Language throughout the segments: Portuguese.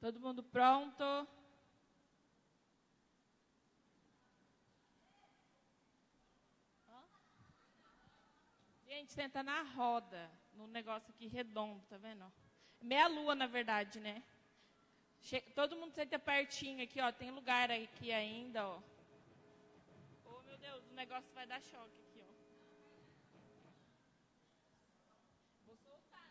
Todo mundo pronto? Gente, senta na roda, no negócio aqui redondo, tá vendo? Meia lua, na verdade, né? Todo mundo senta pertinho aqui, ó. Tem lugar aqui ainda, ó. Oh, meu Deus, o negócio vai dar choque aqui, ó. Vou soltar.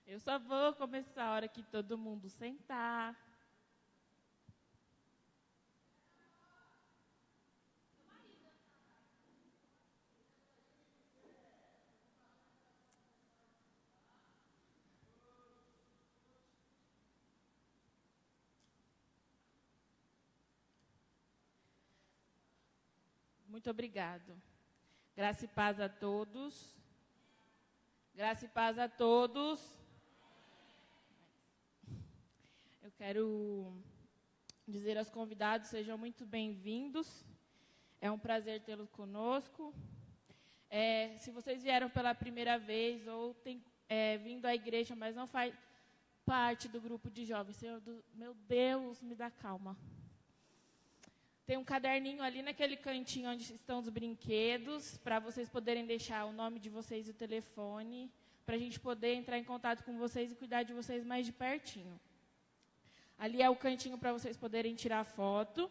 Eu só vou começar a hora que todo mundo sentar. Muito obrigado. Graça e paz a todos. Graça e paz a todos. Eu quero dizer aos convidados, sejam muito bem-vindos. É um prazer tê-los conosco. Se vocês vieram pela primeira vez ou têm vindo à igreja, mas não faz parte do grupo de jovens, meu Deus, me dá calma. Tem um caderninho ali naquele cantinho onde estão os brinquedos, para vocês poderem deixar o nome de vocês e o telefone, para a gente poder entrar em contato com vocês e cuidar de vocês mais de pertinho. Ali é o cantinho para vocês poderem tirar foto.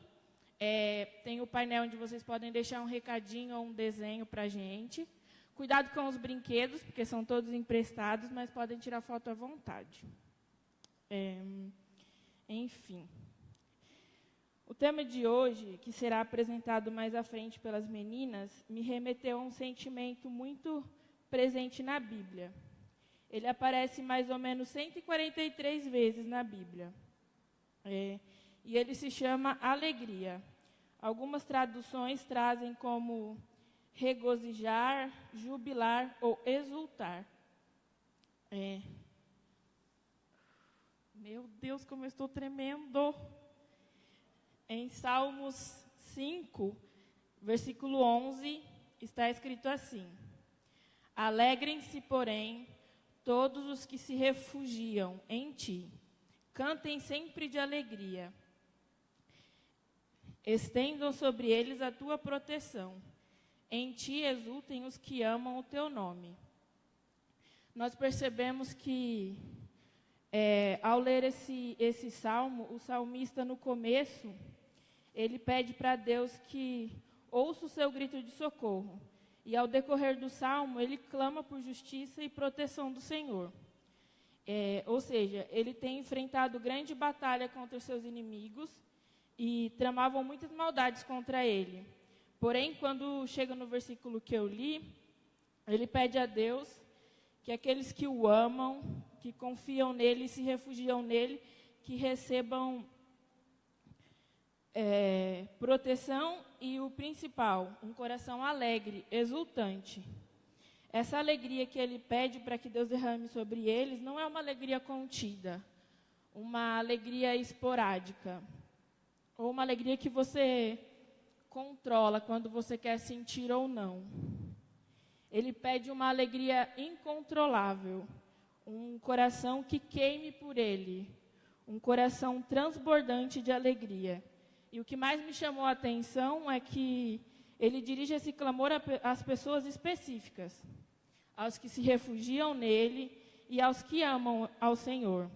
Tem o painel onde vocês podem deixar um recadinho ou um desenho para a gente. Cuidado com os brinquedos, porque são todos emprestados, mas podem tirar foto à vontade. Enfim. O tema de hoje, que será apresentado mais à frente pelas meninas, me remeteu a um sentimento muito presente na Bíblia. Ele aparece mais ou menos 143 vezes na Bíblia. E ele se chama alegria. Algumas traduções trazem como regozijar, jubilar ou exultar. Meu Deus, como eu estou tremendo! Em Salmos 5, versículo 11, está escrito assim: Alegrem-se, porém, todos os que se refugiam em ti. Cantem sempre de alegria. Estendam sobre eles a tua proteção. Em ti exultem os que amam o teu nome. Nós percebemos que, ao ler esse salmo, o salmista, no começo, ele pede para Deus que ouça o seu grito de socorro. E, ao decorrer do salmo, ele clama por justiça e proteção do Senhor. Ou seja, ele tem enfrentado grande batalha contra os seus inimigos e tramavam muitas maldades contra ele. Porém, quando chega no versículo que eu li, ele pede a Deus que aqueles que o amam, que confiam nele e se refugiam nele, que recebam proteção e, o principal, um coração alegre, exultante. Essa alegria que ele pede para que Deus derrame sobre eles não é uma alegria contida, uma alegria esporádica, ou uma alegria que você controla quando você quer sentir ou não. Ele pede uma alegria incontrolável, um coração que queime por ele, um coração transbordante de alegria. E o que mais me chamou a atenção é que ele dirige esse clamor às pessoas específicas, aos que se refugiam nele e aos que amam ao Senhor.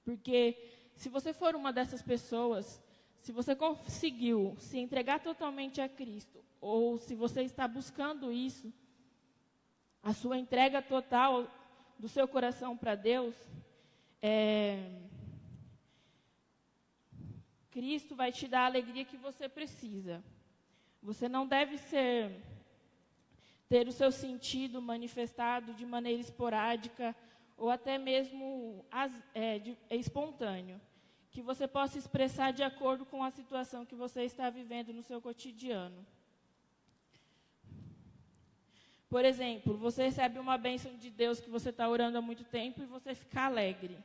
Porque se você for uma dessas pessoas, se você conseguiu se entregar totalmente a Cristo, ou se você está buscando isso, a sua entrega total do seu coração para Deus, Cristo vai te dar a alegria que você precisa. Você não deve ter o seu sentido manifestado de maneira esporádica ou até mesmo espontâneo. Que você possa expressar de acordo com a situação que você está vivendo no seu cotidiano. Por exemplo, você recebe uma bênção de Deus que você está orando há muito tempo e você fica alegre.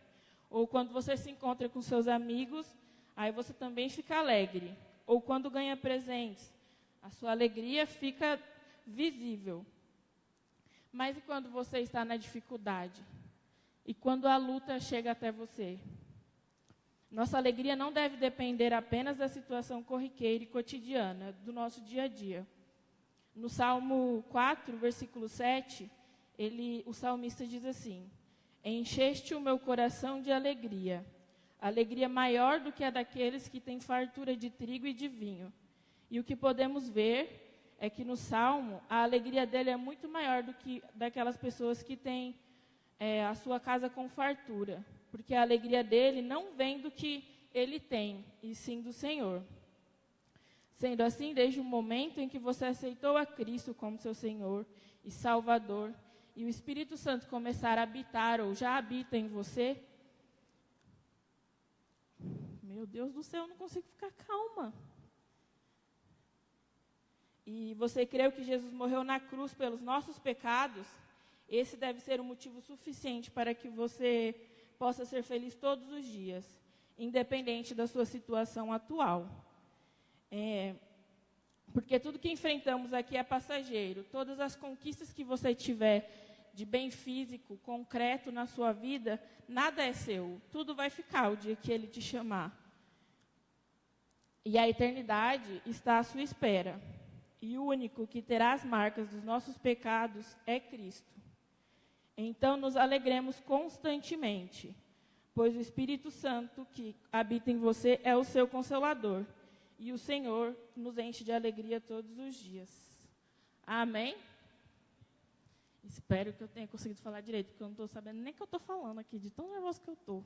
Ou quando você se encontra com seus amigos, aí você também fica alegre. Ou quando ganha presentes, a sua alegria fica visível. Mas e quando você está na dificuldade? E quando a luta chega até você? Nossa alegria não deve depender apenas da situação corriqueira e cotidiana, do nosso dia a dia. No Salmo 4, versículo 7, o salmista diz assim: encheste o meu coração de alegria, alegria maior do que a daqueles que têm fartura de trigo e de vinho. E o que podemos ver é que no Salmo, a alegria dele é muito maior do que daquelas pessoas que têm a sua casa com fartura. Porque a alegria dele não vem do que ele tem, e sim do Senhor. Sendo assim, desde o momento em que você aceitou a Cristo como seu Senhor e Salvador, e o Espírito Santo começar a habitar ou já habita em você, meu Deus do céu, eu não consigo ficar calma. E você creu que Jesus morreu na cruz pelos nossos pecados, esse deve ser o motivo suficiente para que você possa ser feliz todos os dias, independente da sua situação atual. Porque tudo que enfrentamos aqui é passageiro. Todas as conquistas que você tiver de bem físico, concreto na sua vida, nada é seu. Tudo vai ficar o dia que Ele te chamar. E a eternidade está à sua espera. E o único que terá as marcas dos nossos pecados é Cristo. Então nos alegremos constantemente, pois o Espírito Santo que habita em você é o seu consolador. E o Senhor nos enche de alegria todos os dias. Amém? Espero que eu tenha conseguido falar direito, porque eu não estou sabendo nem o que eu estou falando aqui, de tão nervoso que eu estou.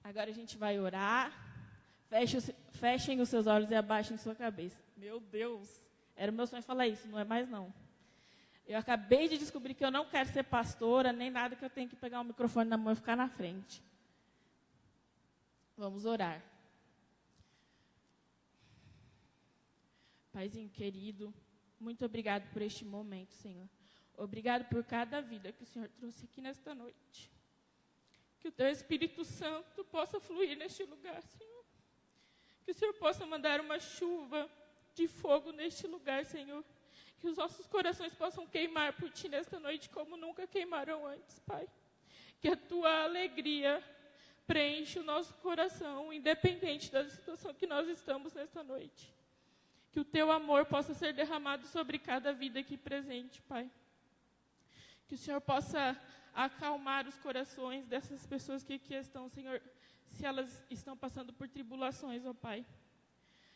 Agora a gente vai orar. Fechem os seus olhos e abaixem sua cabeça. Meu Deus, era o meu sonho falar isso, não é mais não. Eu acabei de descobrir que eu não quero ser pastora, nem nada que eu tenho que pegar o microfone na mão e ficar na frente. Vamos orar. Paizinho querido, muito obrigado por este momento, Senhor. Obrigado por cada vida que o Senhor trouxe aqui nesta noite. Que o Teu Espírito Santo possa fluir neste lugar, Senhor. Que o Senhor possa mandar uma chuva de fogo neste lugar, Senhor. Que os nossos corações possam queimar por Ti nesta noite como nunca queimaram antes, Pai. Que a Tua alegria preenche o nosso coração, independente da situação que nós estamos nesta noite. Que o Teu amor possa ser derramado sobre cada vida aqui presente, Pai. Que o Senhor possa acalmar os corações dessas pessoas que aqui estão, Senhor, se elas estão passando por tribulações, ó Pai.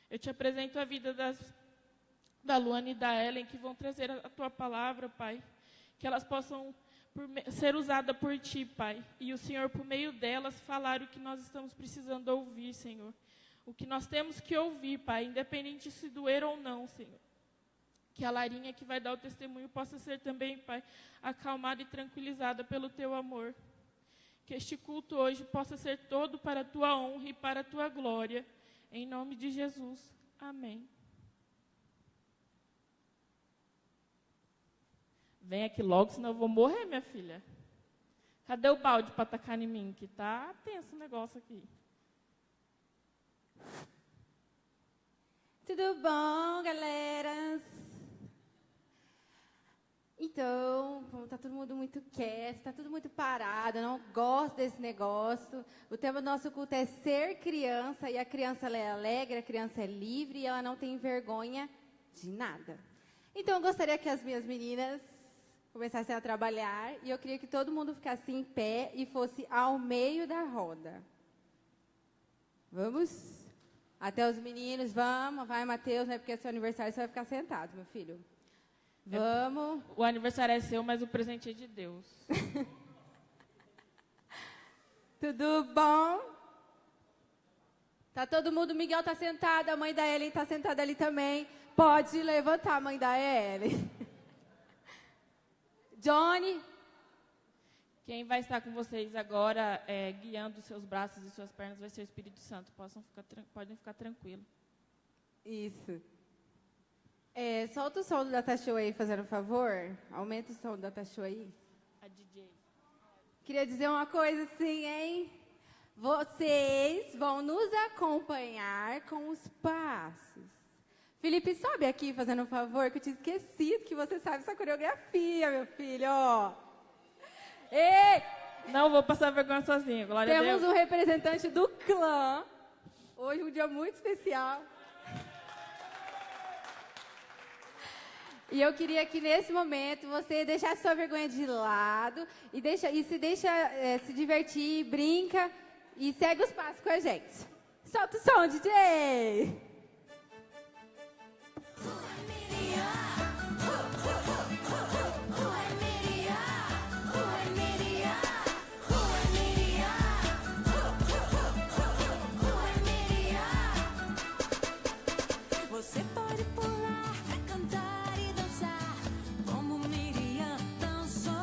Eu te apresento a vida da Luana e da Ellen, que vão trazer a Tua palavra, Pai. Que elas possam ser usadas por Ti, Pai. E o Senhor, por meio delas, falar o que nós estamos precisando ouvir, Senhor. O que nós temos que ouvir, Pai, independente se doer ou não, Senhor. Que a Larinha que vai dar o testemunho possa ser também, Pai, acalmada e tranquilizada pelo Teu amor. Que este culto hoje possa ser todo para a Tua honra e para a Tua glória. Em nome de Jesus. Amém. Vem aqui logo, senão eu vou morrer, minha filha. Cadê o balde para tacar em mim? Que tá tenso o negócio aqui. Tudo bom, galera? Então, tá todo mundo muito quieto, tá tudo muito parado, eu não gosto desse negócio. O tema do nosso culto é ser criança, e a criança ela é alegre, a criança é livre e ela não tem vergonha de nada. Então, eu gostaria que as minhas meninas começassem a trabalhar e eu queria que todo mundo ficasse em pé e fosse ao meio da roda. Vamos? Até os meninos, vamos, vai, Matheus, não é porque é seu aniversário, você vai ficar sentado, meu filho. Vamos. O aniversário é seu, mas o presente é de Deus. Tudo bom? Tá todo mundo, Miguel tá sentado, a mãe da Ellen tá sentada ali também. Pode levantar, mãe da Ellen. Johnny. Quem vai estar com vocês agora, guiando os seus braços e suas pernas, vai ser o Espírito Santo. Podem ficar tranquilos. Isso. Solta o som do Data Show aí, fazendo um favor. Aumenta o som do Data Show aí. A DJ. Queria dizer uma coisa assim, hein? Vocês vão nos acompanhar com os passos. Felipe, sobe aqui, fazendo um favor, que eu tinha esquecido que você sabe essa coreografia, meu filho. Ei! Não vou passar vergonha sozinho, glória a Deus. Temos um representante do clã. Hoje um dia muito especial. E eu queria que nesse momento você deixasse sua vergonha de lado e se divertir, brinca e segue os passos com a gente. Solta o som, DJ! Você pode pular, cantar e dançar como Miriam dançou.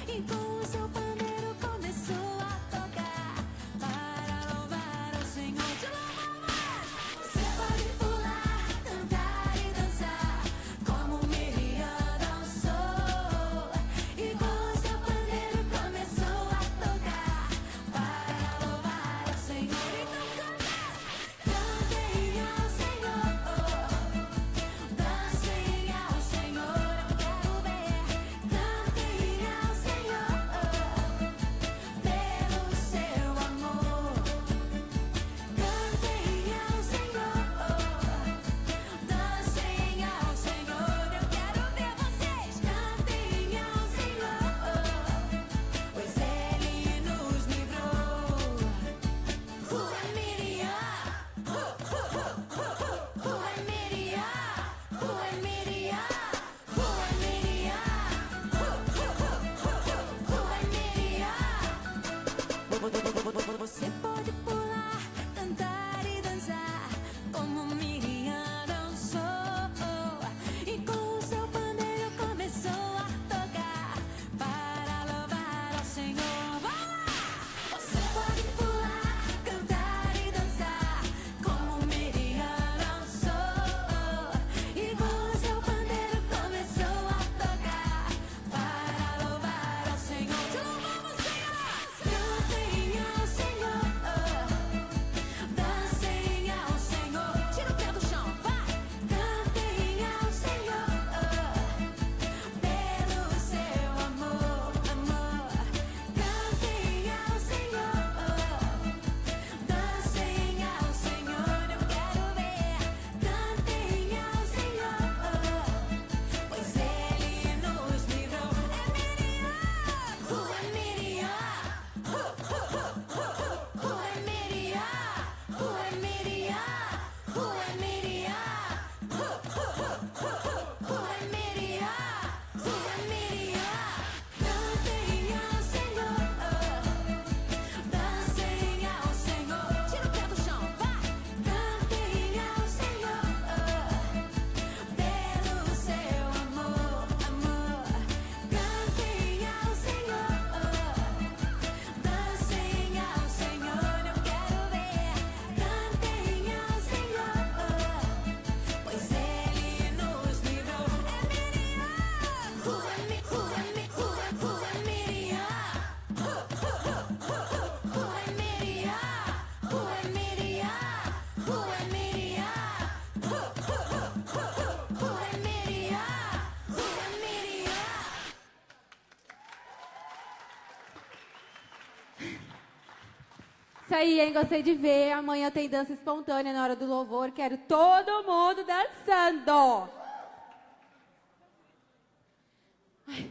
E com o seu pandeiro começou a tocar para louvar o Senhor. Te louva mais! Você pode pular, cantar e dançar como Miriam dançou. E com o seu pandeiro começou a tocar para louvar o Senhor. Então canta! Cantem ao Senhor, dancem ao Senhor, eu quero ver. Cantem ao Senhor, pelo seu amor. Cantem ao Senhor, dancem ao Senhor, eu quero ver vocês. Cantem ao Senhor, pois Ele nos livrou. Miriam, você pode pular, cantar e dançar como Miriam dançou. E com o seu pandeiro começou a tocar para louvar ao Senhor. Vai lá! Você pode pular, cantar e dançar como Miriam dançou. E com o seu pandeiro começou a tocar para louvar ao Senhor. Te louvamos, Senhor! Cantem ao Senhor, dancem ao Senhor. Tira o pé do chão, vai! Cantem ao Senhor, pelo seu amor, amor. Cantem ao Senhor, dancem ao Senhor, eu quero ver. Cantem ao Senhor, pois Ele nos livrou. É Miriam, cantem ao Senhor, dancem ao Senhor. Tira o pé do chão, vai! Cantem ao Senhor, pelo seu amor, amor. Cantem ao Senhor, dancem ao Senhor, eu quero ver. Cantem ao Senhor, pois Ele nos livrou. Isso aí, hein? Gostei de ver. Amanhã tem dança espontânea na hora do louvor. Quero todo mundo dançando. Ai.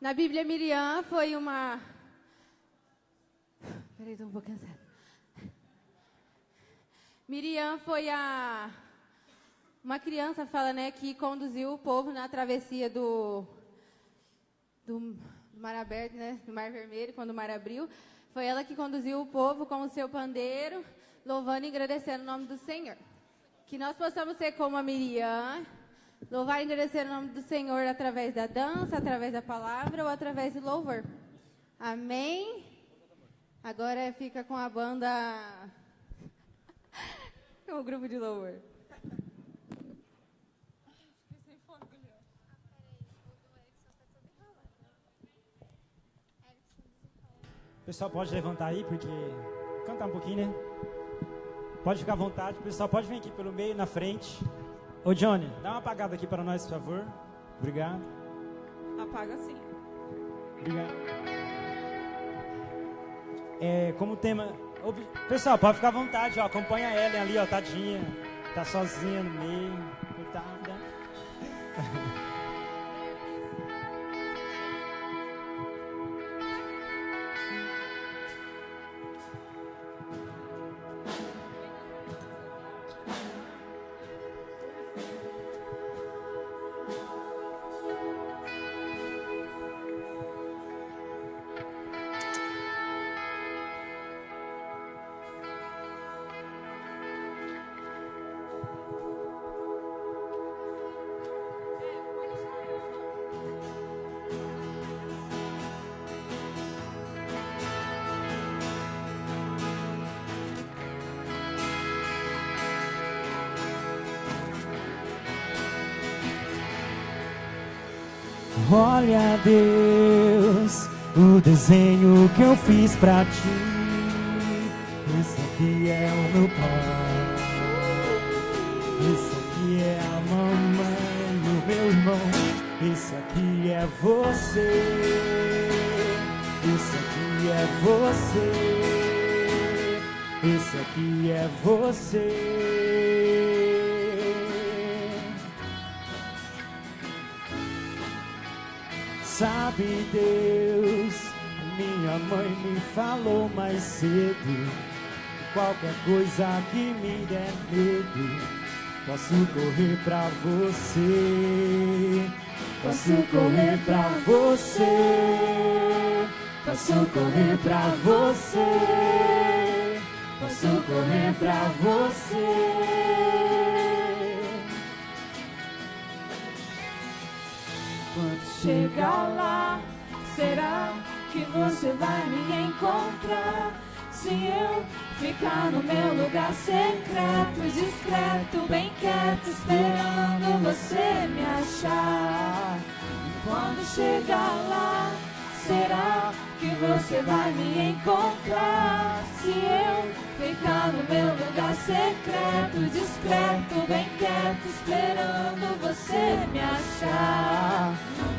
Na Bíblia, Miriam foi uma... Peraí, estou um pouco cansada. Miriam foi uma criança, fala, né, que conduziu o povo na travessia do Mar Aberto, né, do Mar Vermelho, quando o mar abriu. Foi ela que conduziu o povo com o seu pandeiro, louvando e agradecendo o nome do Senhor. Que nós possamos ser como a Miriam, louvar e agradecer o nome do Senhor através da dança, através da palavra ou através do louvor. Amém? Agora fica com a banda É um grupo de louvor. O pessoal pode levantar aí, porque... Cantar um pouquinho, né? Pode ficar à vontade. O pessoal pode vir aqui pelo meio, na frente. Ô, Johnny, dá uma apagada aqui para nós, por favor. Obrigado. Apaga sim. Obrigado. Como tema... Pessoal, pode ficar à vontade, ó. Acompanha a Ellen ali, ó, tadinha. Tá sozinha no meio. Coitada. Olha, Deus, o desenho que eu fiz pra ti. Esse aqui é o meu pai, esse aqui é a mamãe e o meu irmão. Esse aqui é você, esse aqui é você, esse aqui é você. Sabe, Deus, minha mãe me falou mais cedo: qualquer coisa que me der medo, posso correr pra você. Posso correr pra você. Posso correr pra você. Posso correr pra você. Quando chegar lá, será que você vai me encontrar? Se eu ficar no meu lugar secreto, discreto, bem quieto, esperando você me achar. Quando chegar lá, será que você vai me encontrar? Se eu ficar no meu lugar secreto, discreto, bem quieto, esperando você me achar.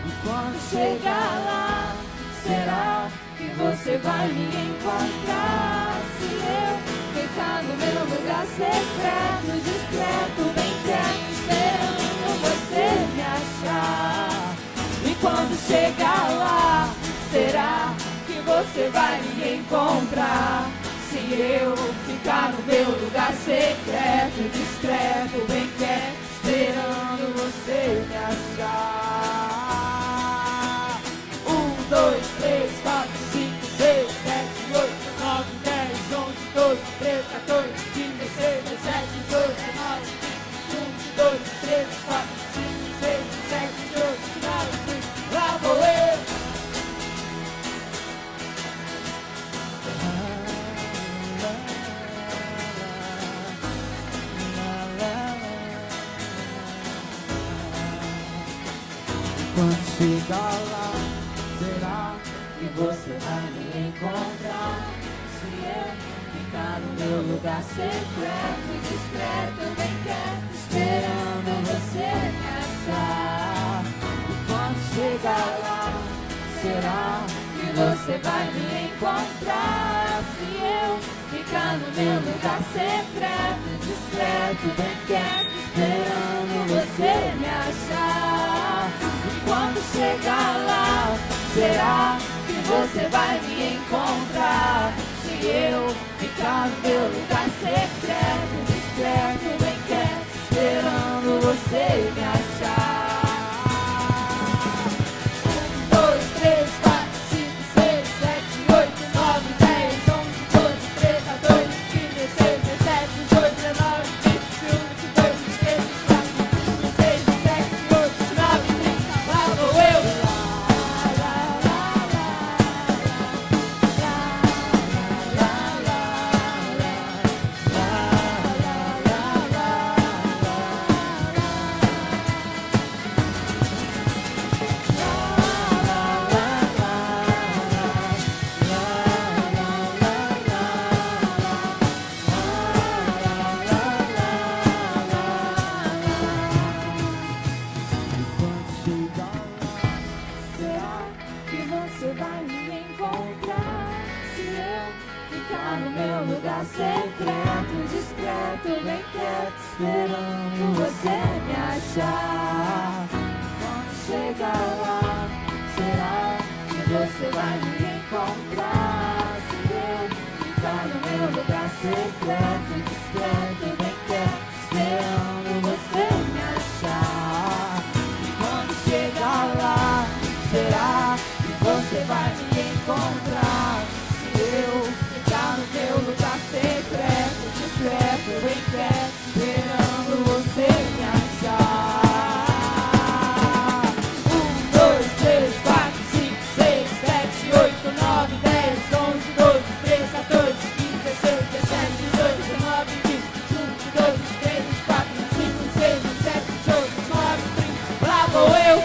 E quando chegar lá, será que você vai me encontrar? Se eu ficar no meu lugar secreto, discreto, bem quieto, esperando você me achar. E quando chegar lá, será que você vai me encontrar? Se eu ficar no meu lugar secreto, discreto, bem quieto, esperando você me achar. 1, 2, 3, 4, 5, 6, 7, 8, 9, 10, 11, 12, 13, 14, 15, 16, 17, 18, 19, 20, 22, 23, 24, 25, 26, 27, 28, 29, 30, lá vou eu. Quando chegar lá, será que você vai me encontrar? Se eu ficar no meu lugar secreto, discreto, bem quieto, esperando você me achar. E quando chegar lá, será que você vai me encontrar? Se eu ficar no meu lugar secreto, discreto, bem quieto, esperando você me achar. E quando chegar lá, será que você vai me encontrar? Se eu ficar no meu lugar secreto, discreto, bem quieto, esperando você me achar. 1, 2, 3, 4, 5, 6, 7, 8, 9, 10, 11, 12, 13, 14, 15, 16, 17, 18, 19, 20, 21, 22, 23, 24, 25, 26, 27, 28, 29, 30, lá vou eu. esperando você me achar. Quando chegar lá, será que você vai me encontrar? Se eu ficar no meu lugar secreto, discreto, bem quieto, esperando você me achar. E quando chegar lá, será que você vai me encontrar? Se eu ficar no meu lugar secreto, discreto, bem quieto, esperando você me achar. 1, 2, 3, 4, 5, 6, 7, 8, 9, 10, 11, 12, 13, 14, 15, 16, 17, 18, 19, 20, 21, 22, 23, 24, 25, 26, 27, 28, 29, 30. Lá vou eu!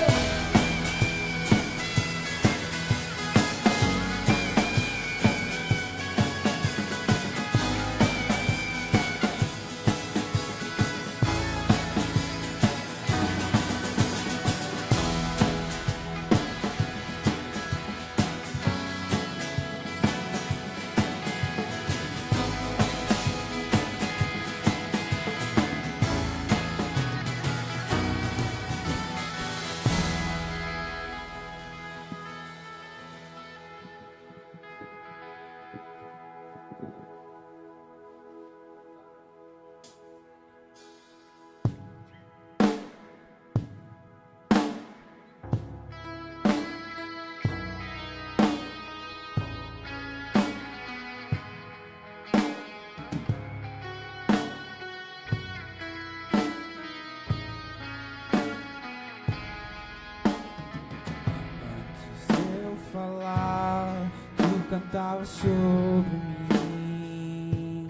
Falar, tu cantava sobre mim.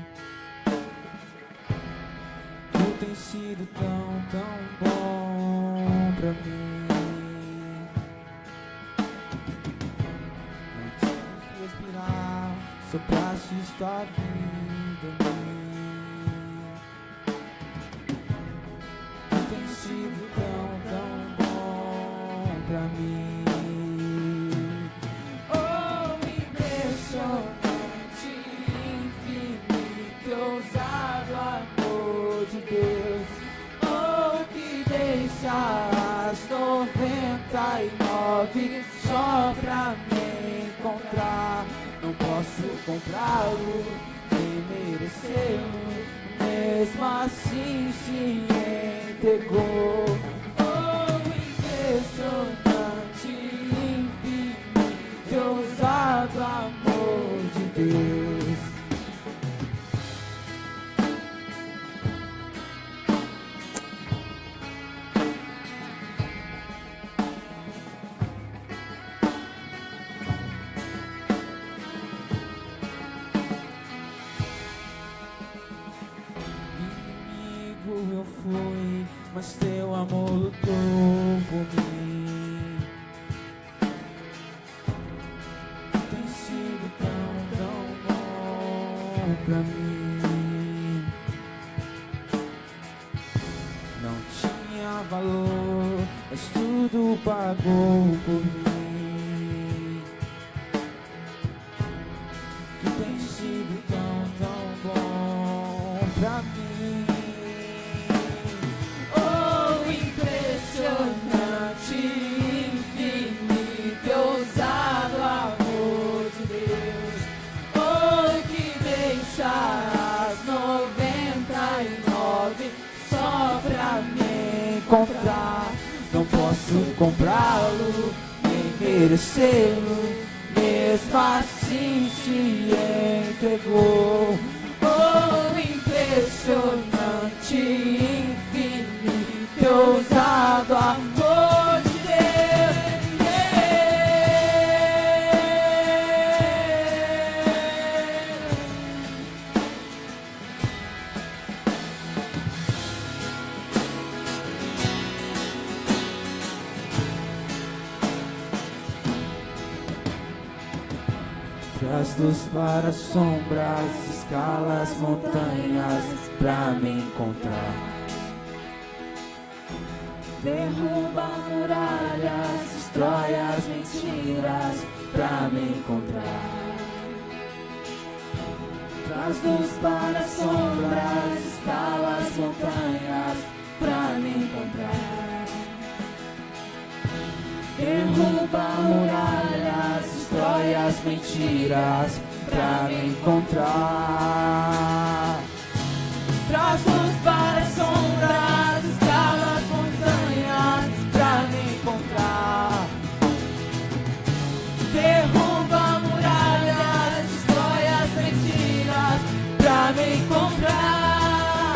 Tu tens sido tão bom pra mim. Antes de respirar, sopraste tua vida em mim. Tu tens sido tão bom pra mim. Infinito, ousado amor de Deus, oh, que deixa as 99 só pra me encontrar. Não posso comprá-lo, nem merecê-lo, mesmo assim se entregou. Oh, impressionante, infinito, ousado amor de Deus. Inimigo eu fui, mas teu amor lutou por mim. Tem sido tão bom pra mim. Não tinha valor, mas tudo pagou por mim. Tu tens sido tão bom pra mim. Oh, impressionante, infinito, ousado amor de Deus. Oh, que deixa as 99 só pra me encontrar. Não posso comprá-lo, nem merecê-lo, mesmo assim se entregou. Oh, impressionante, infinito, ousado amor de Deus. Traz luz para as sombras, escala as montanhas pra me encontrar. Derruba muralhas, destrói as mentiras pra me encontrar. Traz luz para as sombras, escala as montanhas mentiras pra me encontrar. Traz luz para as sombras, escala as montanhas pra me encontrar. Derruba muralhas, destrói as mentiras pra me encontrar.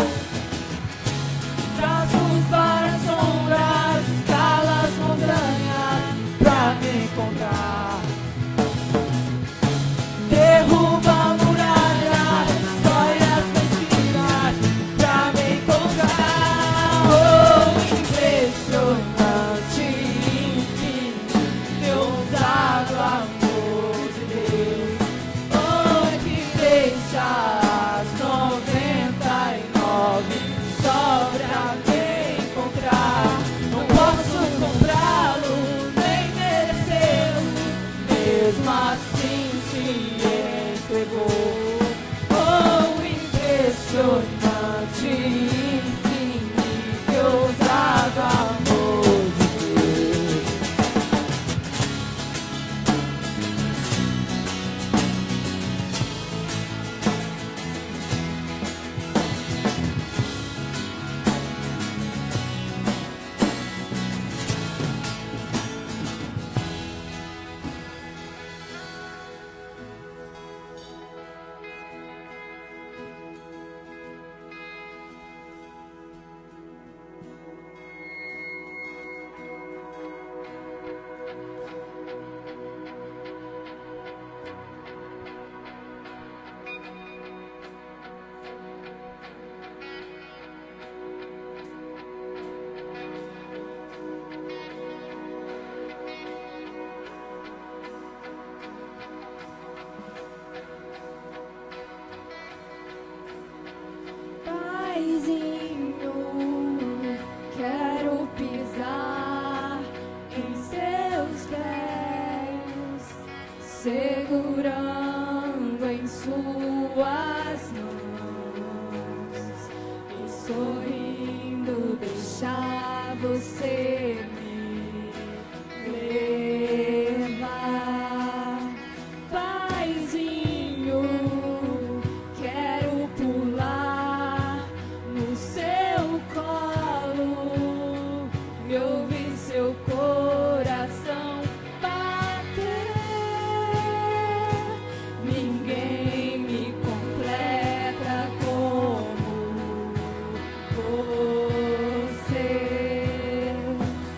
Traz luz para as sombras, escala as montanhas pra me encontrar. Derruba muralhas, destrói as mentiras pra me encontrar. Oh, impressionante, infinito, ousado amor de Deus. Oh, que deixa as 99 só pra me encontrar. Não posso comprá-lo, nem merecê-lo, mesmo assim se entregou. Oh, impressionante, infinito, ousado amor de Deus. Paizinho, quero pisar em seus pés, segurando em suas mãos e sorrindo deixar você me levar. Paizinho, quero pular no seu colo e ouvir seu coração bater. Ninguém me completa como você.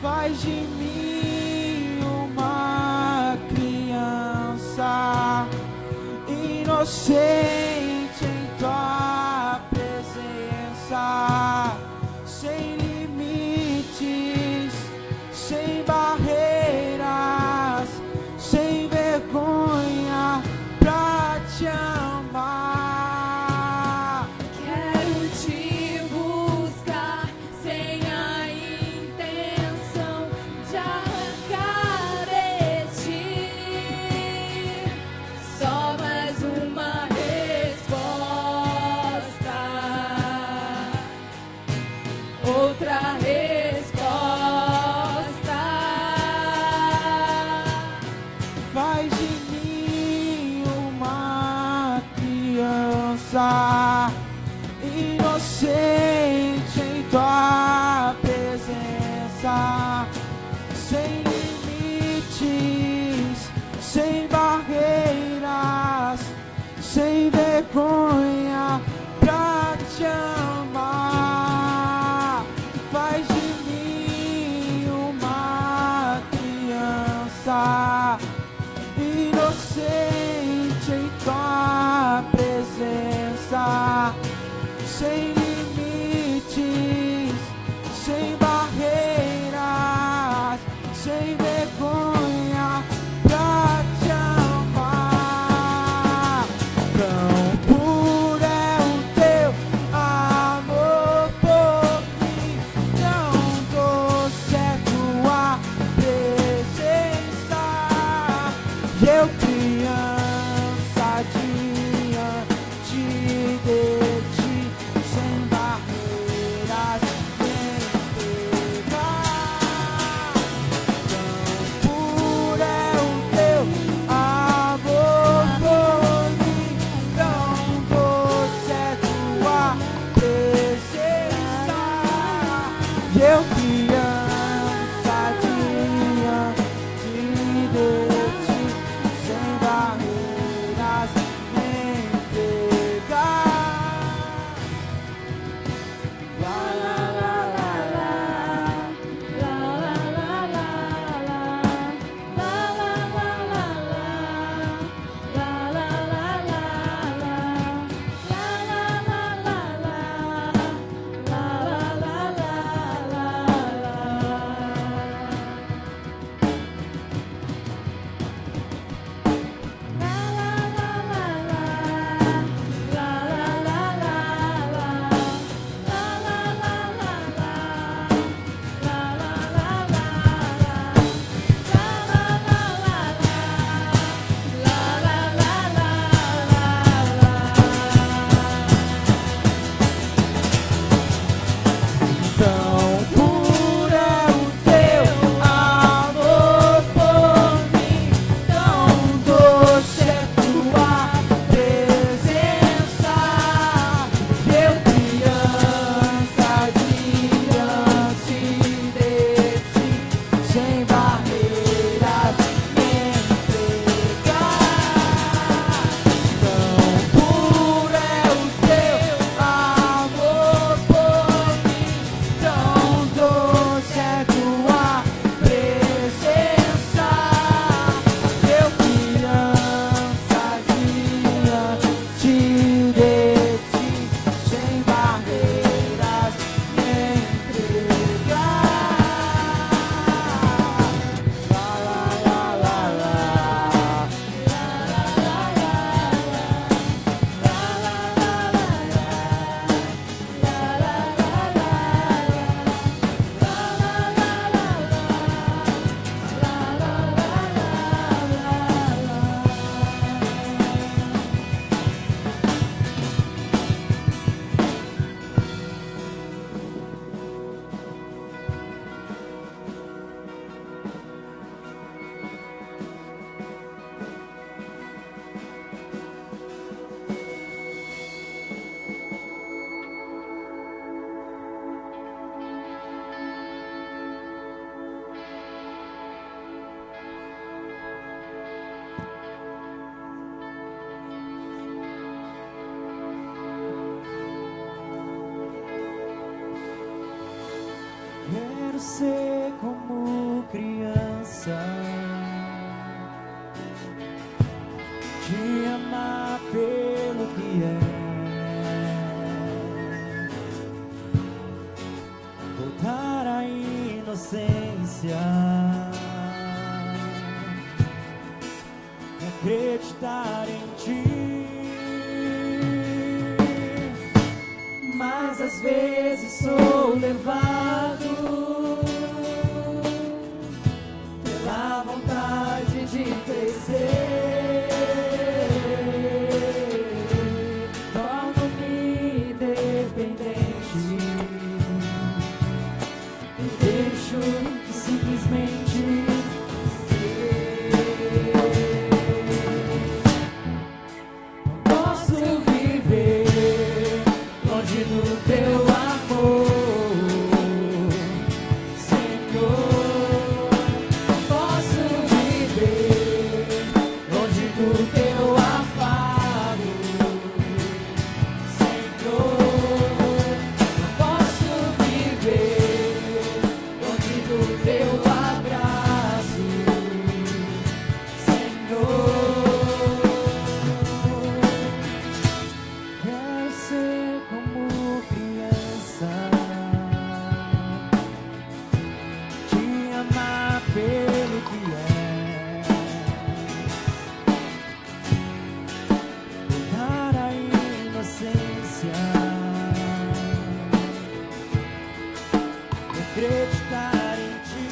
Faz de mim uma criança inocente em tua presença, sem limites, sem barreiras, sem vergonha pra te amar. Quero te buscar sem a intenção de arrancar de ti só mais uma resposta, outra resposta. Faz de mim uma criança inocente em tua presença, sem limites, sem barreiras, sem vergonha pra te amar. Faz de mim uma criança inocente em tua presença, sem limites, sem barreiras, sem vergonha pra te amar. Tão puro é o teu amor por mim, tão doce é tua presença. E eu, criança, diante de ti, eu criança diante de ti, sem barreiras me entregar. La la la la la, la la la la la, la la la la la, la la la la la, la la la la la, la la la la la. Tão puro é o teu amor por mim, tão doce é tua presença. Eu criança diante de ti, sem barreiras me entregar. Tão puro é o teu amor por mim, tão doce é tua presença. Eu criança diante de ti, sem barreiras me entregar. La la la la la, la la la la Quero ser como criança, te amar pelo que é, voltar à inocência, e acreditar em ti. Mas às vezes sou levado pela vontade de crescer. Torno-me dependente e deixo de simplesmente ser. Não posso viver longe do teu amor, Senhor. Não posso viver longe do teu afago, Senhor. Não posso viver longe do teu abraço, Senhor. Quero ser como criança, te amar pelo que é, voltar à inocência, acreditar em ti.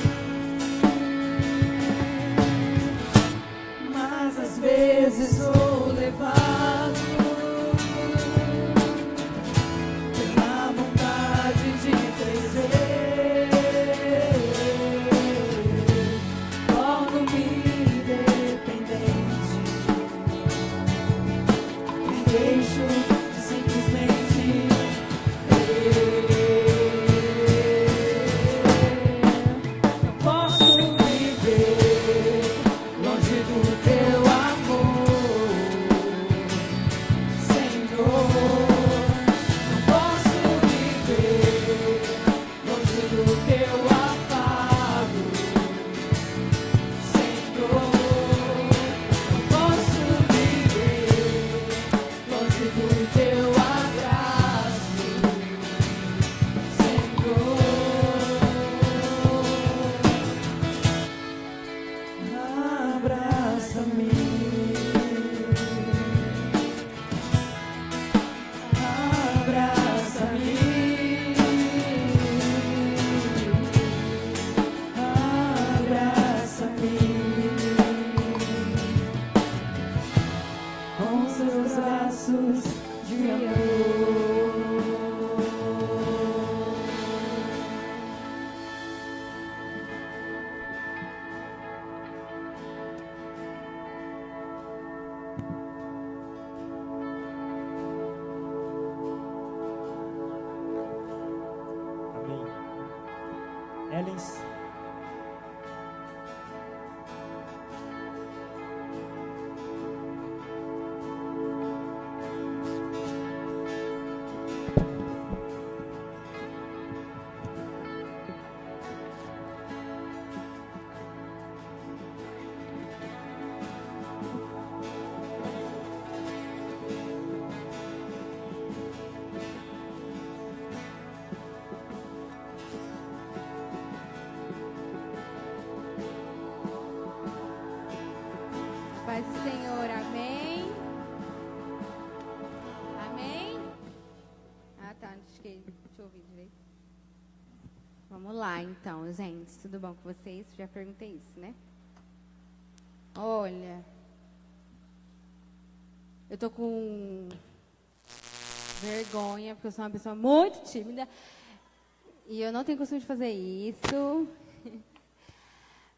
Mas às vezes sou levado pela vontade de crescer. Torno-me dependente e deixo de simplesmente crer. Marlins. Paz do Senhor, amém? Amém? Ah, tá, deixa eu ouvir direito. Vamos lá, então, gente, tudo bom com vocês? Já perguntei isso, né? Olha, eu tô com vergonha, porque eu sou uma pessoa muito tímida, e eu não tenho costume de fazer isso,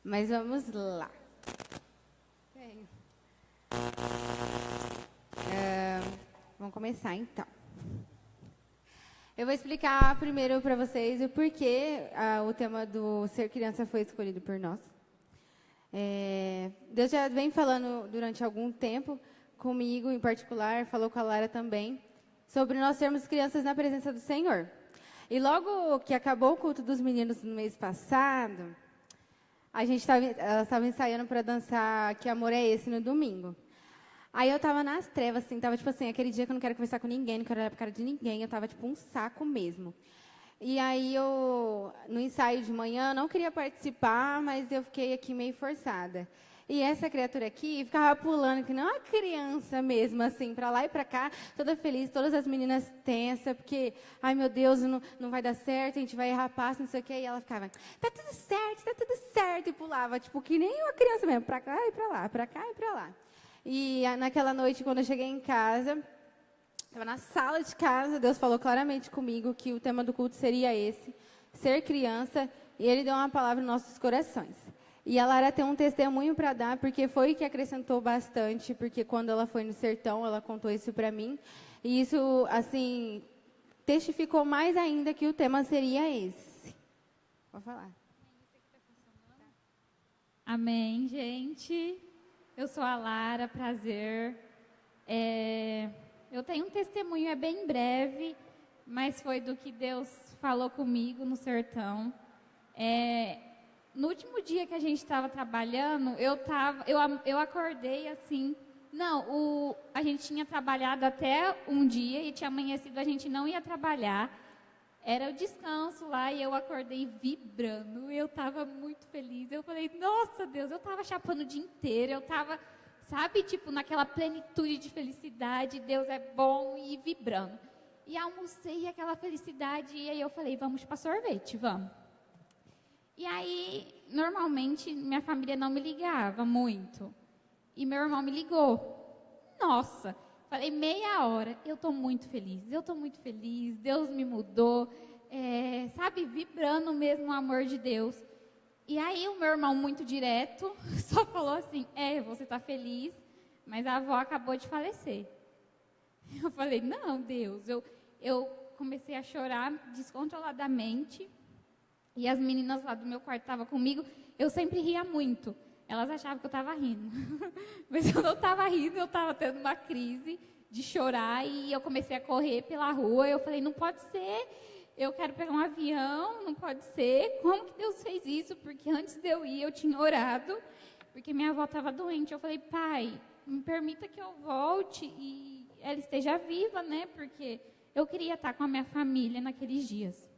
mas vamos lá. Vamos começar, então. Eu vou explicar primeiro para vocês o porquê o tema do Ser Criança foi escolhido por nós. Deus já vem falando durante algum tempo, comigo em particular, falou com a Lara também, sobre nós sermos crianças na presença do Senhor. E logo que acabou o culto dos meninos no mês passado, elas estavam ensaiando para dançar Que Amor é Esse no domingo. Aí eu tava nas trevas, assim, tava tipo assim, aquele dia que eu não quero conversar com ninguém, não quero olhar pra cara de ninguém, eu tava tipo um saco mesmo. E aí no ensaio de manhã, não queria participar, mas eu fiquei aqui meio forçada. E essa criatura aqui ficava pulando, que não é uma criança mesmo, assim, pra lá e pra cá, toda feliz, todas as meninas tensas, porque, ai meu Deus, não vai dar certo, a gente vai errar passo, não sei o quê. E ela ficava, tá tudo certo, e pulava, tipo, que nem uma criança mesmo, pra cá e pra lá, pra cá e pra lá. E naquela noite, quando eu cheguei em casa, estava na sala de casa, Deus falou claramente comigo que o tema do culto seria esse, ser criança, e Ele deu uma palavra nos nossos corações. E a Lara tem um testemunho para dar, porque foi que acrescentou bastante, porque quando ela foi no sertão, ela contou isso para mim, e isso, assim, testificou mais ainda que o tema seria esse. Pode falar. Amém, gente. Eu sou a Lara, prazer. Eu tenho um testemunho, é bem breve, mas foi do que Deus falou comigo no sertão. No último dia que a gente estava trabalhando, eu acordei assim. A gente tinha trabalhado até um dia e tinha amanhecido, a gente não ia trabalhar. Era o descanso lá e eu acordei vibrando. Eu estava muito feliz. Eu falei, nossa Deus, eu estava chapando o dia inteiro. Eu estava, sabe, tipo, naquela plenitude de felicidade. Deus é bom e vibrando. E almocei aquela felicidade. E aí eu falei, vamos para sorvete, vamos. E aí, normalmente, minha família não me ligava muito. E meu irmão me ligou. Nossa! Falei, meia hora, eu estou muito feliz, Deus me mudou, sabe, vibrando mesmo o amor de Deus. E aí o meu irmão, muito direto, só falou assim, você está feliz, mas a avó acabou de falecer. Eu falei, não, Deus, eu comecei a chorar descontroladamente, e as meninas lá do meu quarto estavam comigo, eu sempre ria muito. Elas achavam que eu estava rindo, mas eu não estava rindo, eu estava tendo uma crise de chorar e eu comecei a correr pela rua. Eu falei, não pode ser, eu quero pegar um avião, não pode ser. Como que Deus fez isso? Porque antes de eu ir, eu tinha orado, porque minha avó estava doente. Eu falei, pai, me permita que eu volte e ela esteja viva, né? Porque eu queria estar com a minha família naqueles dias.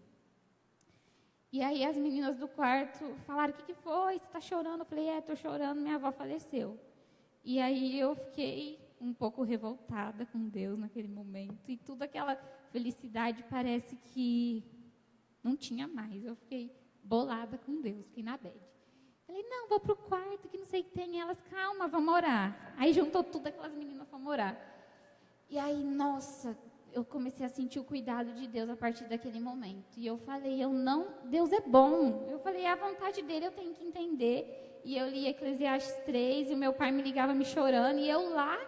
E aí as meninas do quarto falaram, o que foi? Você está chorando? Eu falei, estou chorando, minha avó faleceu. E aí eu fiquei um pouco revoltada com Deus naquele momento. E toda aquela felicidade parece que não tinha mais. Eu fiquei bolada com Deus, fiquei na bad. Falei, não, vou para o quarto, que não sei o que tem. E elas, calma, vamos orar. Aí juntou tudo aquelas meninas para orar. E aí, nossa, eu comecei a sentir o cuidado de Deus a partir daquele momento. E eu falei, Deus é bom. Eu falei, a vontade dele eu tenho que entender. E eu li Eclesiastes 3, e o meu pai me ligava me chorando, e eu lá,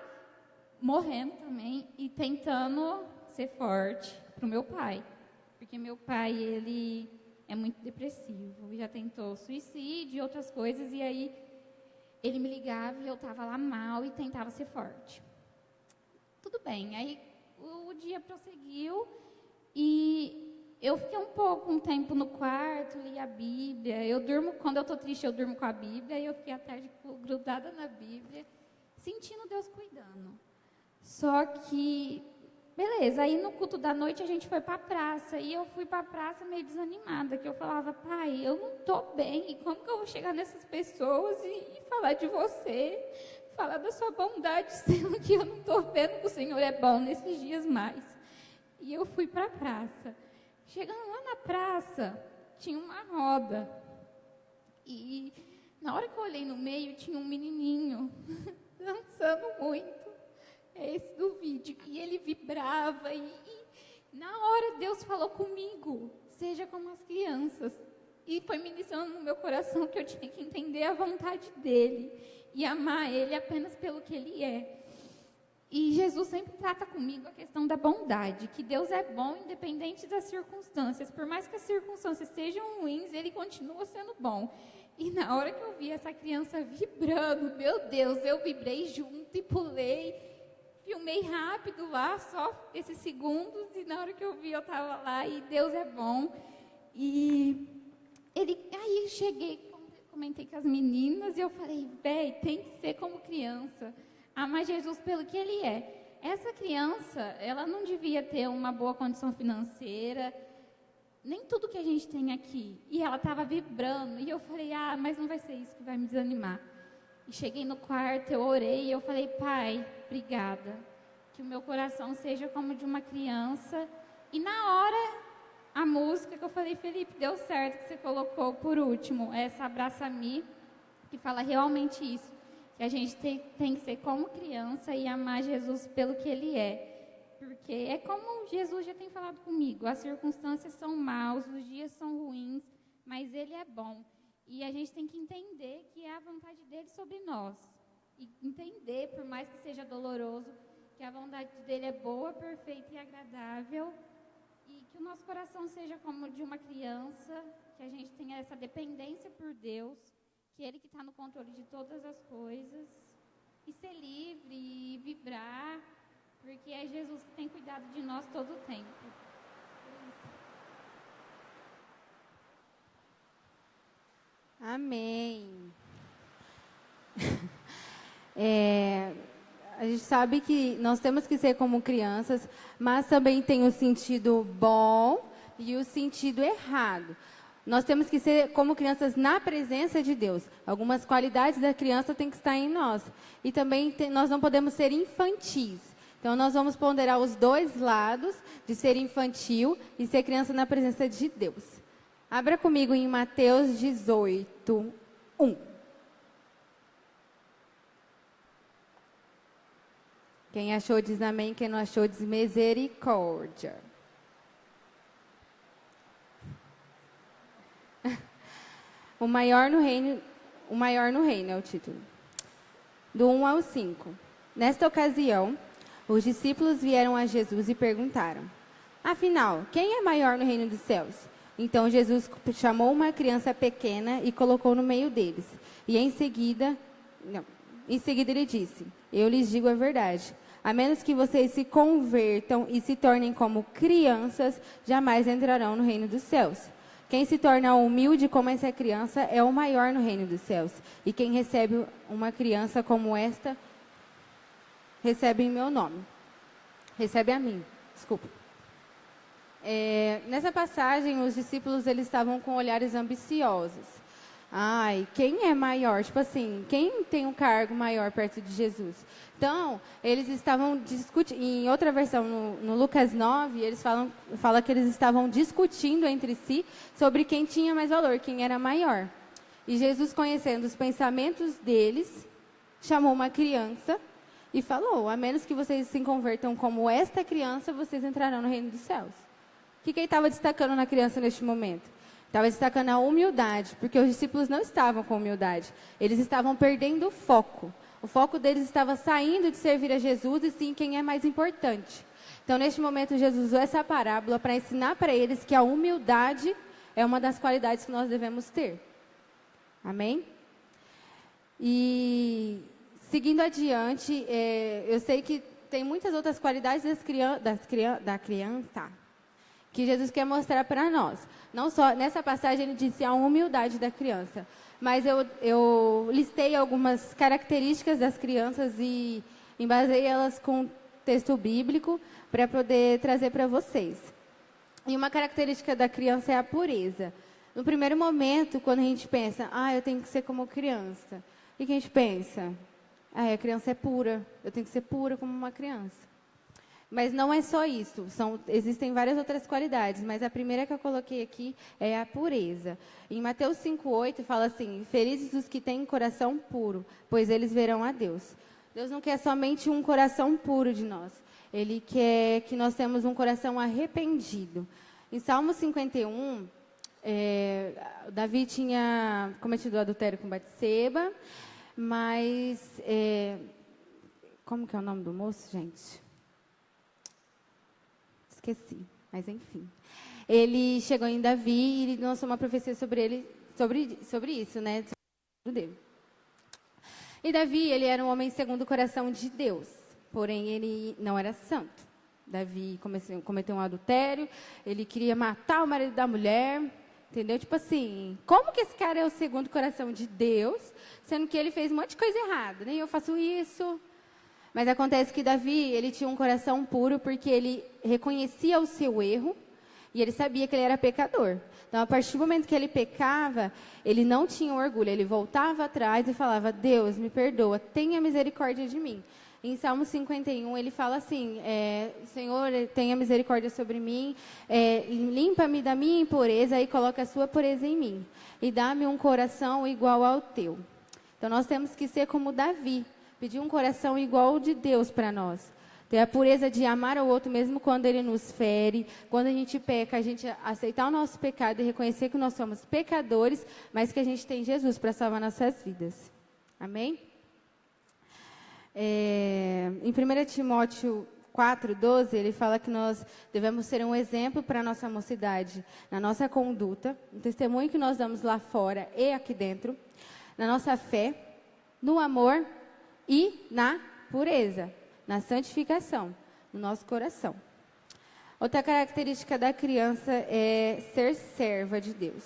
morrendo também, e tentando ser forte para o meu pai. Porque meu pai, ele é muito depressivo, já tentou suicídio e outras coisas, e aí ele me ligava e eu estava lá mal e tentava ser forte. Tudo bem, aí o dia prosseguiu e eu fiquei um tempo no quarto, li a Bíblia. Eu durmo, quando eu estou triste, eu durmo com a Bíblia, e eu fiquei à tarde grudada na Bíblia, sentindo Deus cuidando. Só que, beleza, aí no culto da noite a gente foi para a praça, e eu fui para a praça meio desanimada, que eu falava, pai, eu não estou bem, e como que eu vou chegar nessas pessoas e falar de você, falar da sua bondade, sendo que eu não estou vendo que o Senhor é bom nesses dias mais. E eu fui para a praça. Chegando lá na praça, tinha uma roda, e na hora que eu olhei no meio, tinha um menininho dançando muito. É esse do vídeo, e ele vibrava, e na hora Deus falou comigo, seja como as crianças, e foi ministrando no meu coração que eu tinha que entender a vontade dele, e amar ele apenas pelo que ele é. E Jesus sempre trata comigo a questão da bondade, que Deus é bom independente das circunstâncias, por mais que as circunstâncias sejam ruins, ele continua sendo bom. E na hora que eu vi essa criança vibrando, meu Deus, eu vibrei junto e pulei, filmei rápido lá, só esses segundos, e na hora que eu vi, eu estava lá, e Deus é bom. E aí eu cheguei, comentei com as meninas, e eu falei, véi, tem que ser como criança, amar Jesus pelo que ele é. Essa criança, ela não devia ter uma boa condição financeira, nem tudo que a gente tem aqui. E ela estava vibrando, e eu falei, mas não vai ser isso que vai me desanimar. E cheguei no quarto, eu orei, e eu falei, pai, obrigada, que o meu coração seja como de uma criança. E na hora, a música que eu falei, Felipe, deu certo que você colocou por último, essa Abraça-me, que fala realmente isso, que a gente tem que ser como criança e amar Jesus pelo que ele é. Porque é como Jesus já tem falado comigo, as circunstâncias são maus, os dias são ruins, mas ele é bom. E a gente tem que entender que é a vontade dele sobre nós. E entender, por mais que seja doloroso, que a vontade dele é boa, perfeita e agradável. E que o nosso coração seja como de uma criança, que a gente tenha essa dependência por Deus, que ele que está no controle de todas as coisas. E ser livre e vibrar, porque é Jesus que tem cuidado de nós todo o tempo. Amém. A gente sabe que nós temos que ser como crianças, mas também tem o sentido bom e o sentido errado. Nós temos que ser como crianças na presença de Deus. Algumas qualidades da criança têm que estar em nós. E também nós não podemos ser infantis. Então, nós vamos ponderar os dois lados de ser infantil e ser criança na presença de Deus. Abra comigo em Mateus 18, 1. Quem achou diz amém, quem não achou diz misericórdia. O maior no reino é o título. Do 1 ao 5. Nesta ocasião, os discípulos vieram a Jesus e perguntaram, afinal, quem é maior no reino dos céus? Então Jesus chamou uma criança pequena e colocou no meio deles. E em seguida ele disse, eu lhes digo a verdade, a menos que vocês se convertam e se tornem como crianças, jamais entrarão no reino dos céus. Quem se torna humilde como essa criança é o maior no reino dos céus. E quem recebe uma criança como esta, recebe em meu nome. Recebe a mim, desculpa. Nessa passagem, os discípulos eles estavam com olhares ambiciosos. Quem é maior? Tipo assim, quem tem um cargo maior perto de Jesus? Então, eles estavam discutindo. Em outra versão, no Lucas 9, eles fala que eles estavam discutindo entre si sobre quem tinha mais valor, quem era maior. E Jesus, conhecendo os pensamentos deles, chamou uma criança e falou, a menos que vocês se convertam como esta criança, vocês entrarão no reino dos céus. O que ele estava destacando na criança neste momento? Estava destacando a humildade, porque os discípulos não estavam com humildade. Eles estavam perdendo o foco. O foco deles estava saindo de servir a Jesus e sim quem é mais importante. Então, neste momento, Jesus usou essa parábola para ensinar para eles que a humildade é uma das qualidades que nós devemos ter. Amém? E seguindo adiante, eu sei que tem muitas outras qualidades da criança que Jesus quer mostrar para nós. Não só, nessa passagem ele disse a humildade da criança, mas eu listei algumas características das crianças e embasei elas com texto bíblico para poder trazer para vocês. E uma característica da criança é a pureza. No primeiro momento, quando a gente pensa, eu tenho que ser como criança, o que a gente pensa? A criança é pura, eu tenho que ser pura como uma criança. Mas não é só isso, existem várias outras qualidades, mas a primeira que eu coloquei aqui é a pureza. Em Mateus 5,8 fala assim, felizes os que têm coração puro, pois eles verão a Deus. Deus não quer somente um coração puro de nós, Ele quer que nós tenhamos um coração arrependido. Em Salmo 51, Davi tinha cometido adultério com Batseba, mas, como que é o nome do moço, gente? Esqueci, mas enfim. Ele chegou em Davi e ele lançou uma profecia sobre ele, sobre isso, né? Sobre dele. E Davi, ele era um homem segundo o coração de Deus, porém ele não era santo. Davi cometeu um adultério, ele queria matar o marido da mulher, entendeu? Tipo assim, como que esse cara é o segundo coração de Deus, sendo que ele fez um monte de coisa errada, né? Eu faço isso. Mas acontece que Davi, ele tinha um coração puro porque ele reconhecia o seu erro e ele sabia que ele era pecador. Então, a partir do momento que ele pecava, ele não tinha orgulho, ele voltava atrás e falava, Deus, me perdoa, tenha misericórdia de mim. Em Salmo 51, ele fala assim, Senhor, tenha misericórdia sobre mim, limpa-me da minha impureza e coloca a sua pureza em mim. E dá-me um coração igual ao teu. Então, nós temos que ser como Davi, pedir um coração igual ao de Deus para nós. Ter a pureza de amar o outro mesmo quando ele nos fere, quando a gente peca, a gente aceitar o nosso pecado e reconhecer que nós somos pecadores, mas que a gente tem Jesus para salvar nossas vidas. Amém? Em 1 Timóteo 4,12, ele fala que nós devemos ser um exemplo para a nossa mocidade, na nossa conduta, no testemunho que nós damos lá fora e aqui dentro, na nossa fé, no amor e na pureza, na santificação, no nosso coração. Outra característica da criança é ser serva de Deus.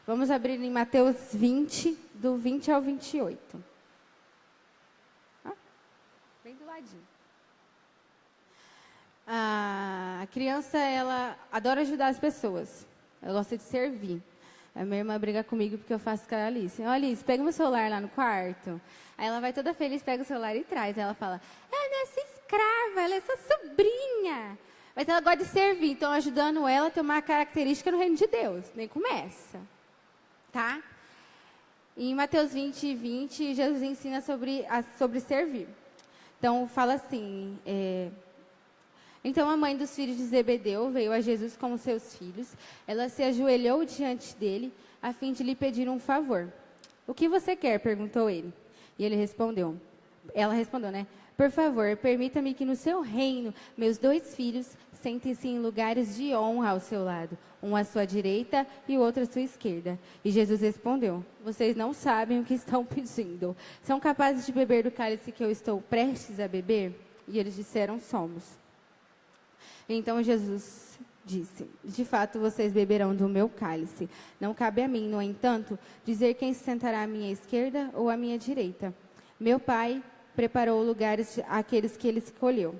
Vamos abrir em Mateus 20, do 20 ao 28. Bem do ladinho. A criança, ela adora ajudar as pessoas. Ela gosta de servir. A minha irmã briga comigo porque eu faço com a Alice. Alice, pega meu celular lá no quarto. Aí ela vai toda feliz, pega o celular e traz. Aí ela fala, não é sua escrava, ela é sua sobrinha. Mas ela gosta de servir, então ajudando ela a ter uma característica no reino de Deus. Nem começa. Tá? Em Mateus 20, 20, Jesus ensina sobre servir. Então, fala assim, então a mãe dos filhos de Zebedeu veio a Jesus com os seus filhos. Ela se ajoelhou diante dele, a fim de lhe pedir um favor. O que você quer? Perguntou ele. E ela respondeu, né? Por favor, permita-me que no seu reino, meus 2 filhos sentem-se em lugares de honra ao seu lado, um à sua direita e o outro à sua esquerda. E Jesus respondeu, vocês não sabem o que estão pedindo. São capazes de beber do cálice que eu estou prestes a beber? E eles disseram, somos. Então Jesus disse, de fato vocês beberão do meu cálice. Não cabe a mim, no entanto, dizer quem se sentará à minha esquerda ou à minha direita. Meu Pai preparou lugares àqueles que ele escolheu.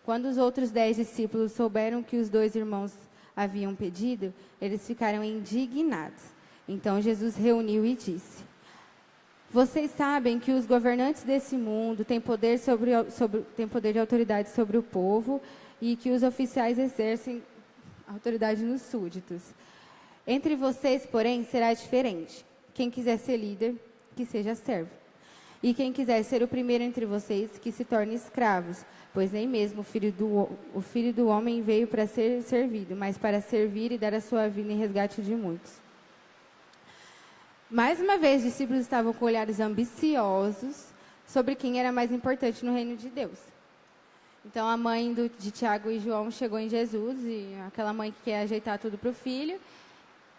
Quando os outros 10 discípulos souberam que os 2 irmãos haviam pedido, eles ficaram indignados. Então Jesus reuniu e disse, vocês sabem que os governantes desse mundo têm poder de autoridade sobre o povo e que os oficiais exercem autoridade nos súditos. Entre vocês, porém, será diferente. Quem quiser ser líder, que seja servo. E quem quiser ser o primeiro entre vocês, que se torne escravos. Pois nem mesmo o filho do homem veio para ser servido, mas para servir e dar a sua vida em resgate de muitos. Mais uma vez, os discípulos estavam com olhares ambiciosos sobre quem era mais importante no reino de Deus. Então, a mãe de Tiago e João chegou em Jesus, e aquela mãe que quer ajeitar tudo para o filho,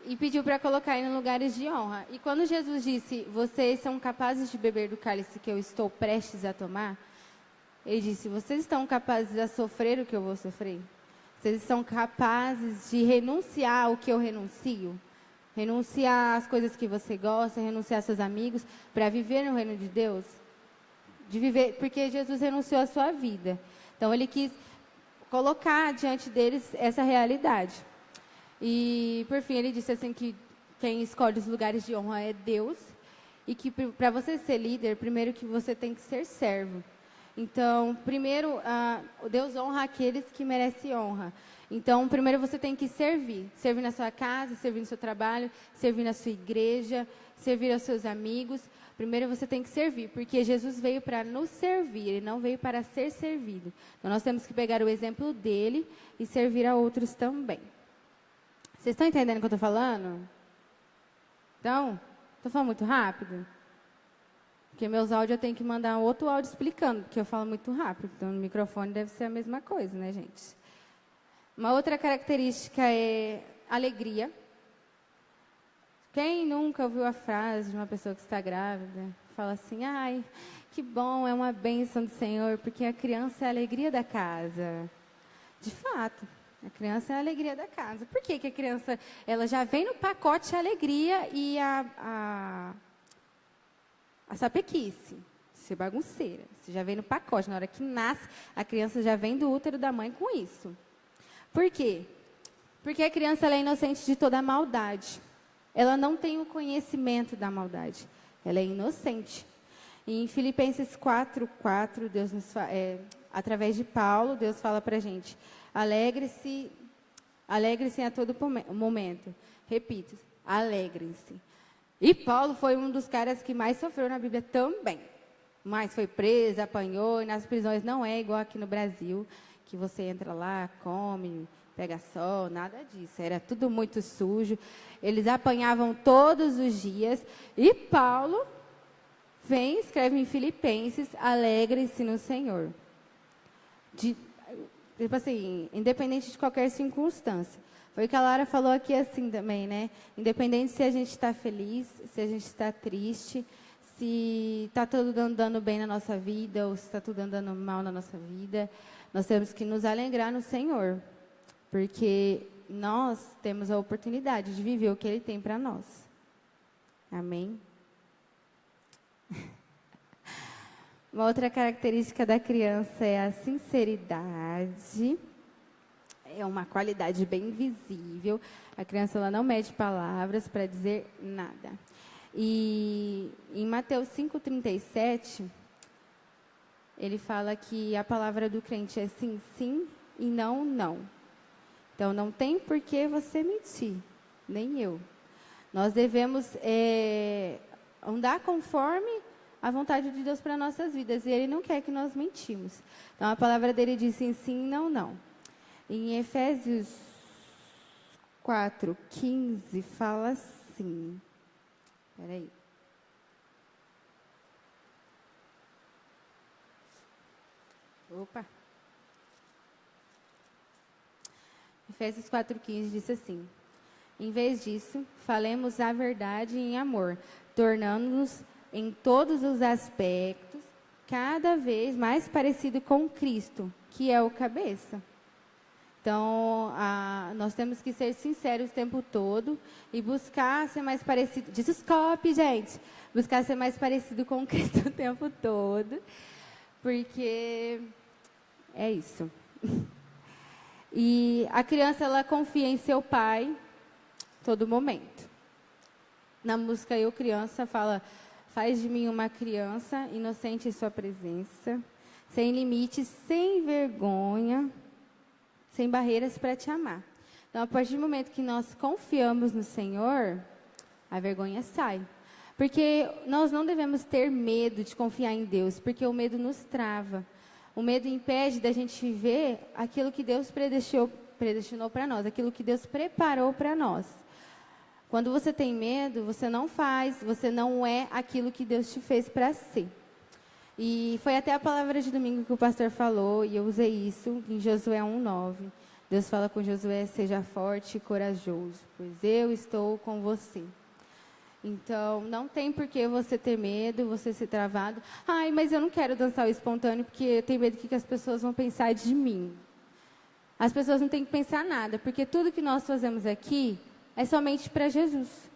e pediu para colocar em lugares de honra. E quando Jesus disse, vocês são capazes de beber do cálice que eu estou prestes a tomar, ele disse, vocês estão capazes de sofrer o que eu vou sofrer? Vocês são capazes de renunciar ao que eu renuncio? Renunciar às coisas que você gosta, renunciar aos seus amigos, para viver no reino de Deus? De viver, porque Jesus renunciou à sua vida. Então, ele quis colocar diante deles essa realidade. E, por fim, ele disse assim que quem escolhe os lugares de honra é Deus. E que para você ser líder, primeiro que você tem que ser servo. Então, primeiro, Deus honra aqueles que merecem honra. Então, primeiro você tem que servir. Servir na sua casa, servir no seu trabalho, servir na sua igreja, servir aos seus amigos. Primeiro você tem que servir, porque Jesus veio para nos servir, Ele não veio para ser servido. Então, nós temos que pegar o exemplo dele e servir a outros também. Vocês estão entendendo o que eu estou falando? Então, estou falando muito rápido? Porque meus áudios eu tenho que mandar outro áudio explicando, porque eu falo muito rápido. Então, no microfone deve ser a mesma coisa, né, gente? Uma outra característica é alegria. Quem nunca ouviu a frase de uma pessoa que está grávida? Fala assim, ai, que bom, é uma bênção do Senhor, porque a criança é a alegria da casa. De fato, a criança é a alegria da casa. Por que a criança, ela já vem no pacote a alegria e a sapequice, ser bagunceira. Você já vem no pacote, na hora que nasce, a criança já vem do útero da mãe com isso. Por quê? Porque a criança ela é inocente de toda a maldade. Ela não tem o conhecimento da maldade. Ela é inocente. E em Filipenses 4:4, Deus nos através de Paulo, Deus fala para a gente, alegre-se a todo momento. Repito, alegrem-se. E Paulo foi um dos caras que mais sofreu na Bíblia também. Mas foi preso, apanhou, e nas prisões não é igual aqui no Brasil, que você entra lá, come, pega sol, nada disso. Era tudo muito sujo. Eles apanhavam todos os dias. E Paulo vem, escreve em Filipenses, alegre-se no Senhor. Tipo assim, independente de qualquer circunstância. Foi o que a Lara falou aqui assim também, né? Independente se a gente está feliz, se a gente está triste, se está tudo andando bem na nossa vida ou se está tudo andando mal na nossa vida, nós temos que nos alegrar no Senhor, porque nós temos a oportunidade de viver o que Ele tem para nós. Amém? Uma outra característica da criança é a sinceridade. É uma qualidade bem visível. A criança ela não mede palavras para dizer nada. E em Mateus 5:37, ele fala que a palavra do crente é sim, sim e não, não. Então, não tem por que você mentir, nem eu. Nós devemos andar conforme a vontade de Deus para nossas vidas. E Ele não quer que nós mentimos. Então, a palavra dele diz sim, sim e não, não. Em Efésios 4:15 fala assim. Espera aí. Opa. Efésios 4:15 diz assim: em vez disso, falemos a verdade em amor, tornando-nos em todos os aspectos cada vez mais parecido com Cristo, que é o cabeça. Então, nós temos que ser sinceros o tempo todo e buscar ser mais parecido. Desculpe, gente. Buscar ser mais parecido com Cristo o tempo todo. Porque é isso. E a criança, ela confia em seu pai todo momento. Na música Eu Criança fala: faz de mim uma criança inocente em sua presença, sem limites, sem vergonha, sem barreiras para te amar. Então, a partir do momento que nós confiamos no Senhor, a vergonha sai. Porque nós não devemos ter medo de confiar em Deus, porque o medo nos trava. O medo impede da gente viver aquilo que Deus predestinou para nós, aquilo que Deus preparou para nós. Quando você tem medo, você não faz, você não é aquilo que Deus te fez para ser. E foi até a palavra de domingo que o pastor falou, e eu usei isso em Josué 1:9. Deus fala com Josué: seja forte e corajoso, pois eu estou com você. Então, não tem por que você ter medo, você ser travado. Ai, mas eu não quero dançar o espontâneo porque eu tenho medo do que as pessoas vão pensar de mim. As pessoas não têm que pensar nada, porque tudo que nós fazemos aqui é somente para Jesus.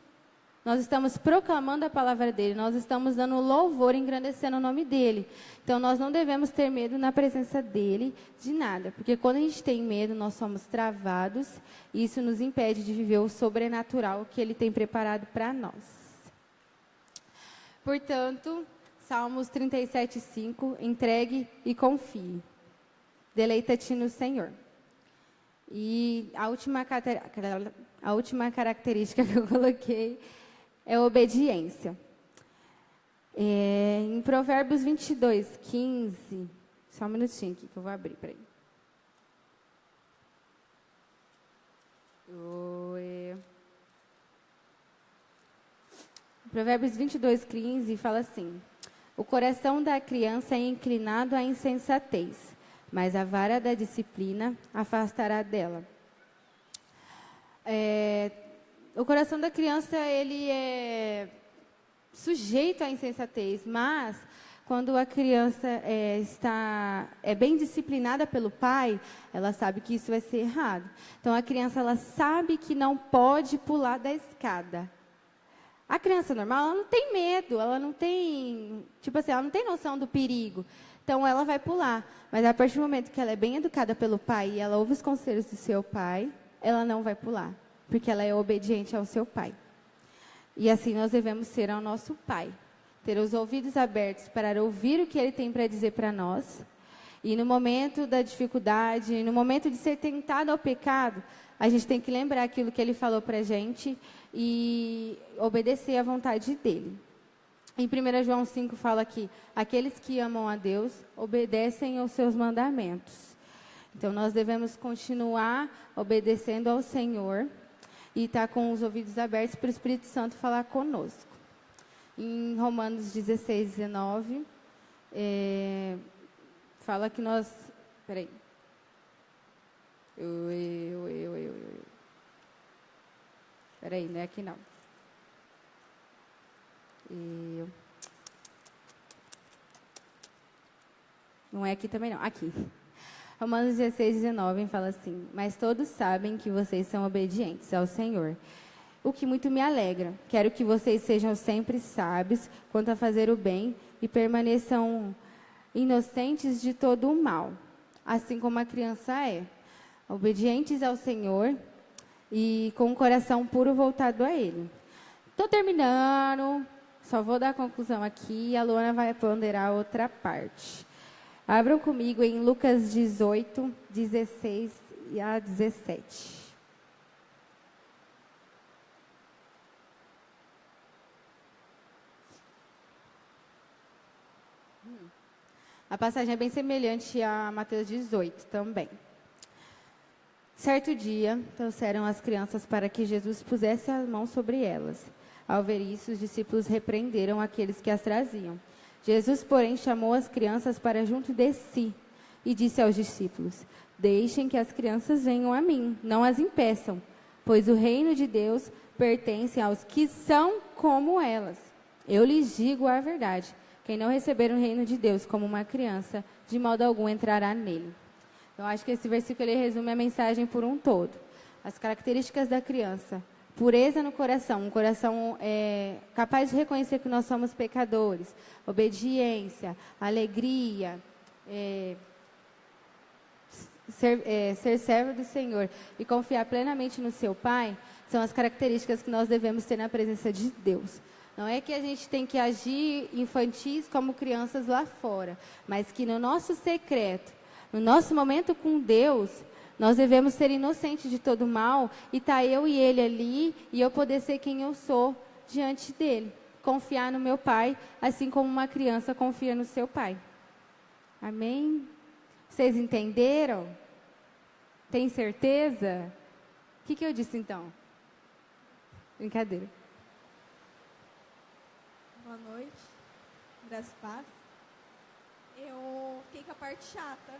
Nós estamos proclamando a palavra dele, nós estamos dando louvor, engrandecendo o nome dele. Então, nós não devemos ter medo na presença dele de nada, porque quando a gente tem medo, nós somos travados e isso nos impede de viver o sobrenatural que ele tem preparado para nós. Portanto, Salmos 37:5, entregue e confie. Deleita-te no Senhor. E a última característica que eu coloquei é a obediência. Em Provérbios 22:15, só um minutinho aqui que eu vou abrir, peraí. Provérbios 22:15 fala assim: o coração da criança é inclinado à insensatez, mas a vara da disciplina afastará dela. O coração da criança, ele é sujeito à insensatez, mas quando a criança é bem disciplinada pelo pai, ela sabe que isso vai ser errado. Então, a criança, ela sabe que não pode pular da escada. A criança normal, ela não tem medo, ela não tem, ela não tem noção do perigo. Então, ela vai pular. Mas, a partir do momento que ela é bem educada pelo pai e ela ouve os conselhos do seu pai, ela não vai pular, porque ela é obediente ao seu pai. E assim nós devemos ser ao nosso pai. Ter os ouvidos abertos para ouvir o que ele tem para dizer para nós. E no momento da dificuldade, no momento de ser tentado ao pecado, a gente tem que lembrar aquilo que ele falou para a gente e obedecer à vontade dele. Em 1 João 5 fala que aqueles que amam a Deus obedecem aos seus mandamentos. Então, nós devemos continuar obedecendo ao Senhor e estar com os ouvidos abertos para o Espírito Santo falar conosco. Em Romanos 16:19, fala que nós... Peraí. Peraí, não é aqui não. Não é aqui também não, aqui. Romanos 16:19 fala assim: mas todos sabem que vocês são obedientes ao Senhor, o que muito me alegra. Quero que vocês sejam sempre sábios quanto a fazer o bem e permaneçam inocentes de todo o mal, assim como a criança é. Obedientes ao Senhor e com o coração puro voltado a Ele. Estou terminando, só vou dar a conclusão aqui e a Luana vai ponderar a outra parte. Abram comigo em Lucas 18, 16 a 17. A passagem é bem semelhante a Mateus 18 também. Certo dia, trouxeram as crianças para que Jesus pusesse a mão sobre elas. Ao ver isso, os discípulos repreenderam aqueles que as traziam. Jesus, porém, chamou as crianças para junto de si e disse aos discípulos: deixem que as crianças venham a mim, não as impeçam, pois o reino de Deus pertence aos que são como elas. Eu lhes digo a verdade: quem não receber o reino de Deus como uma criança, de modo algum entrará nele. Então, acho que esse versículo ele resume a mensagem por um todo. As características da criança: pureza no coração, um coração capaz de reconhecer que nós somos pecadores, obediência, alegria, ser servo do Senhor e confiar plenamente no seu Pai, são as características que nós devemos ter na presença de Deus. Não é que a gente tem que agir infantis como crianças lá fora, mas que no nosso secreto, no nosso momento com Deus, nós devemos ser inocentes de todo mal e estar eu e ele ali e eu poder ser quem eu sou diante dele. Confiar no meu Pai, assim como uma criança confia no seu pai. Amém? Vocês entenderam? Tem certeza? O que eu disse então? Brincadeira. Boa noite, graças e paz. Eu fiquei com a parte chata.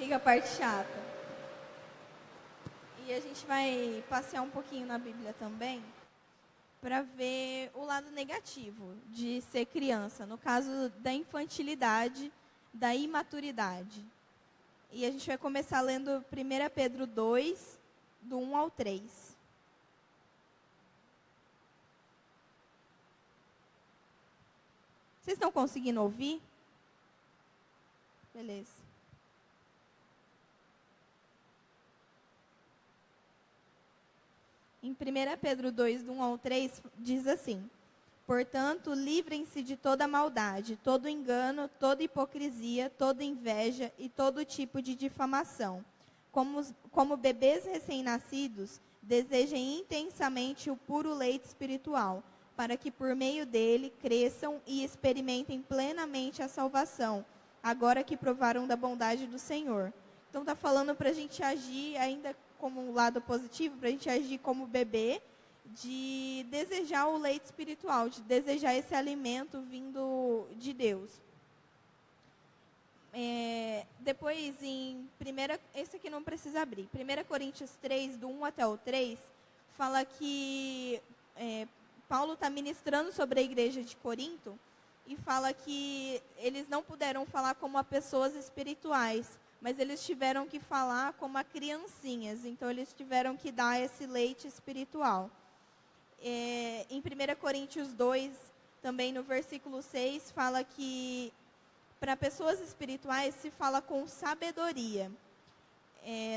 Fica a parte chata. E a gente vai passear um pouquinho na Bíblia também para ver o lado negativo de ser criança, no caso da infantilidade, da imaturidade. E a gente vai começar lendo 1 Pedro 2, do 1 ao 3. Vocês estão conseguindo ouvir? Beleza. Em 1 Pedro 2, do 1 ao 3, diz assim: portanto, livrem-se de toda maldade, todo engano, toda hipocrisia, toda inveja e todo tipo de difamação. Como bebês recém-nascidos, desejem intensamente o puro leite espiritual, para que por meio dele cresçam e experimentem plenamente a salvação, agora que provaram da bondade do Senhor. Então está falando para a gente agir ainda como um lado positivo, para a gente agir como bebê, de desejar o leite espiritual, de desejar esse alimento vindo de Deus. Depois, esse aqui não precisa abrir. 1 Coríntios 3, do 1 até o 3, fala que Paulo está ministrando sobre a igreja de Corinto e fala que eles não puderam falar como a pessoas espirituais, mas eles tiveram que falar como a criancinhas. Então, eles tiveram que dar esse leite espiritual. Em 1 Coríntios 2, também no versículo 6, fala que para pessoas espirituais se fala com sabedoria.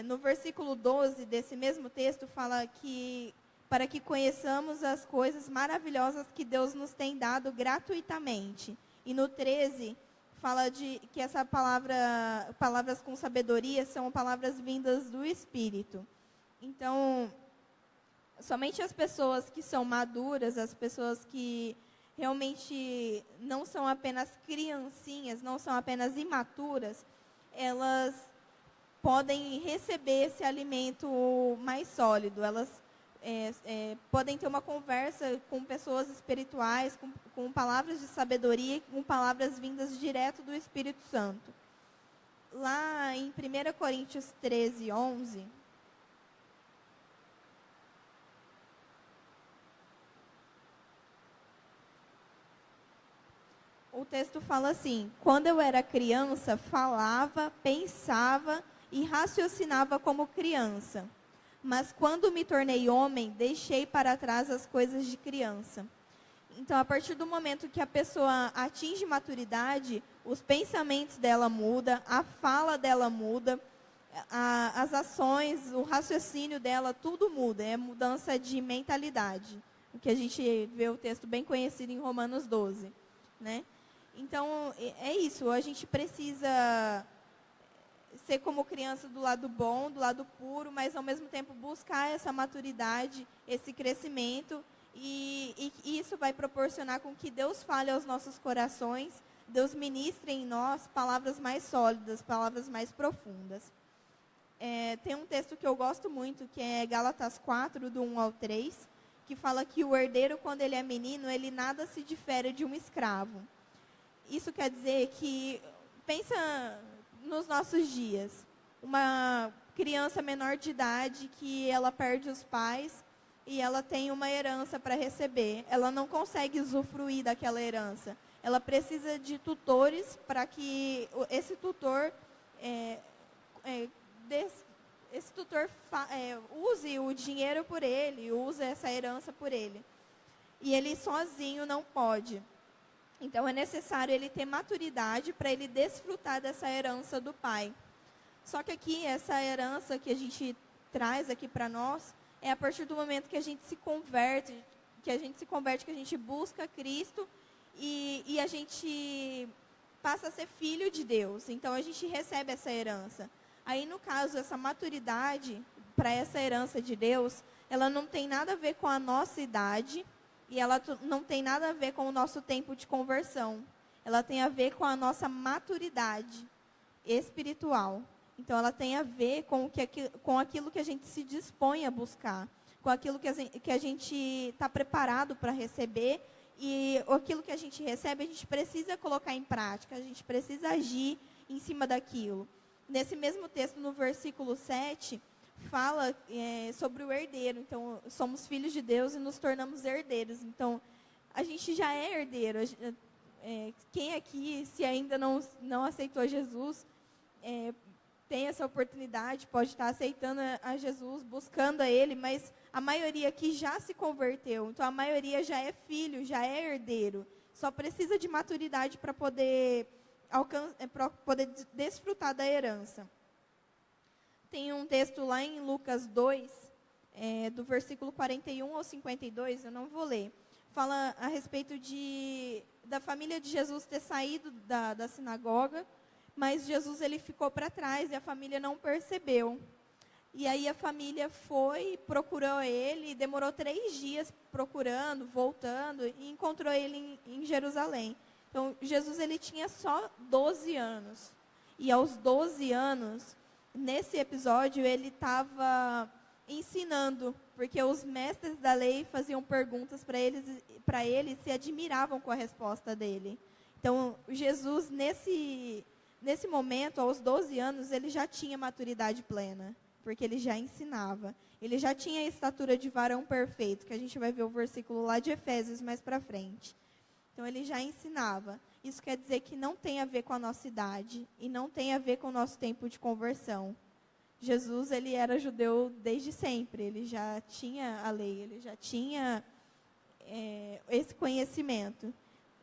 No versículo 12 desse mesmo texto, fala que para que conheçamos as coisas maravilhosas que Deus nos tem dado gratuitamente. E no 13, fala que essa palavras com sabedoria são palavras vindas do Espírito. Então, somente as pessoas que são maduras, as pessoas que realmente não são apenas criancinhas, não são apenas imaturas, elas podem receber esse alimento mais sólido. Elas podem ter uma conversa com pessoas espirituais, com palavras de sabedoria, com palavras vindas direto do Espírito Santo. Lá em 1 Coríntios 13, 11... o texto fala assim: quando eu era criança, falava, pensava e raciocinava como criança. Mas quando me tornei homem, deixei para trás as coisas de criança. Então, a partir do momento que a pessoa atinge maturidade, os pensamentos dela mudam, a fala dela muda, as ações, o raciocínio dela, tudo muda. É mudança de mentalidade. O que a gente vê o texto bem conhecido em Romanos 12, né? Então, é isso. A gente precisa ser como criança do lado bom, do lado puro, mas, ao mesmo tempo, buscar essa maturidade, esse crescimento. E isso vai proporcionar com que Deus fale aos nossos corações, Deus ministre em nós palavras mais sólidas, palavras mais profundas. Tem um texto que eu gosto muito, que é Gálatas 4, do 1 ao 3, que fala que o herdeiro, quando ele é menino, ele nada se difere de um escravo. Isso quer dizer que, pensa nos nossos dias, uma criança menor de idade que ela perde os pais e ela tem uma herança para receber. Ela não consegue usufruir daquela herança. Ela precisa de tutores para que esse tutor, use o dinheiro por ele, use essa herança por ele. E ele sozinho não pode. Então, é necessário ele ter maturidade para ele desfrutar dessa herança do pai. Só que aqui, essa herança que a gente traz aqui para nós, é a partir do momento que a gente se converte, que a gente busca Cristo e a gente passa a ser filho de Deus. Então, a gente recebe essa herança. Aí, no caso, essa maturidade para essa herança de Deus, ela não tem nada a ver com a nossa idade, e ela não tem nada a ver com o nosso tempo de conversão. Ela tem a ver com a nossa maturidade espiritual. Então, ela tem a ver com aquilo que a gente se dispõe a buscar, com aquilo que a gente está preparado para receber, e aquilo que a gente recebe, a gente precisa colocar em prática, a gente precisa agir em cima daquilo. nesse mesmo texto, no versículo 7, fala sobre o herdeiro. Então, somos filhos de Deus e nos tornamos herdeiros. Então, a gente já é herdeiro. Quem aqui, se ainda não aceitou Jesus, tem essa oportunidade, pode estar aceitando a Jesus, buscando a Ele, mas a maioria aqui já se converteu. Então, a maioria já é filho, já é herdeiro. Só precisa de maturidade para poder desfrutar da herança. Tem um texto lá em Lucas 2, do versículo 41 ao 52, eu não vou ler. Fala a respeito da família de Jesus ter saído da sinagoga, mas Jesus ele ficou para trás e a família não percebeu. E aí a família foi, procurou ele, demorou 3 dias procurando, voltando, e encontrou ele em Jerusalém. Então, Jesus ele tinha só 12 anos. E aos 12 anos, nesse episódio, ele estava ensinando, porque os mestres da lei faziam perguntas para ele e se admiravam com a resposta dele. Então, Jesus, nesse momento, aos 12 anos, ele já tinha maturidade plena, porque ele já ensinava. Ele já tinha a estatura de varão perfeito, que a gente vai ver o versículo lá de Efésios mais para frente. Então, ele já ensinava. Isso quer dizer que não tem a ver com a nossa idade e não tem a ver com o nosso tempo de conversão. Jesus, ele era judeu desde sempre. Ele já tinha a lei, ele já tinha esse conhecimento.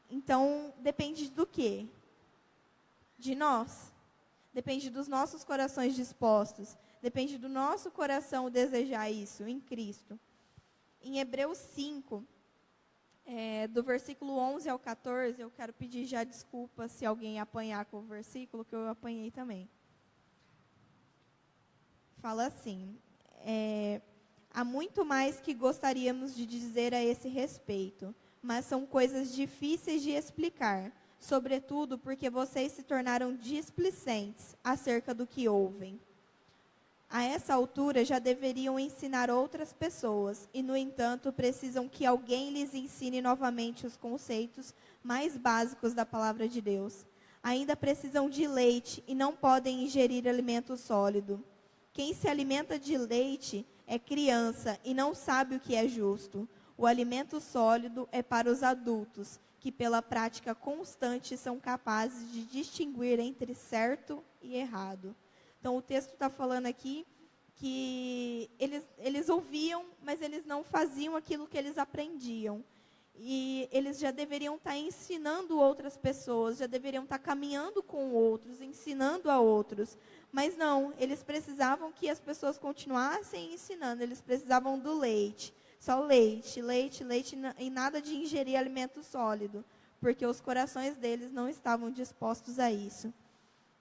Então, depende do quê? De nós. Depende dos nossos corações dispostos. Depende do nosso coração desejar isso em Cristo. Em Hebreus 5, do versículo 11 ao 14, eu quero pedir já desculpa se alguém apanhar com o versículo, que eu apanhei também. Fala assim: há muito mais que gostaríamos de dizer a esse respeito, mas são coisas difíceis de explicar, sobretudo porque vocês se tornaram displicentes acerca do que ouvem. A essa altura já deveriam ensinar outras pessoas e, no entanto, precisam que alguém lhes ensine novamente os conceitos mais básicos da palavra de Deus. Ainda precisam de leite e não podem ingerir alimento sólido. Quem se alimenta de leite é criança e não sabe o que é justo. O alimento sólido é para os adultos, que pela prática constante são capazes de distinguir entre certo e errado. Então, o texto está falando aqui que eles ouviam, mas eles não faziam aquilo que eles aprendiam. E eles já deveriam estar ensinando outras pessoas, já deveriam estar caminhando com outros, ensinando a outros. Mas não, eles precisavam que as pessoas continuassem ensinando, eles precisavam do leite. Só leite, leite, leite e nada de ingerir alimento sólido, porque os corações deles não estavam dispostos a isso.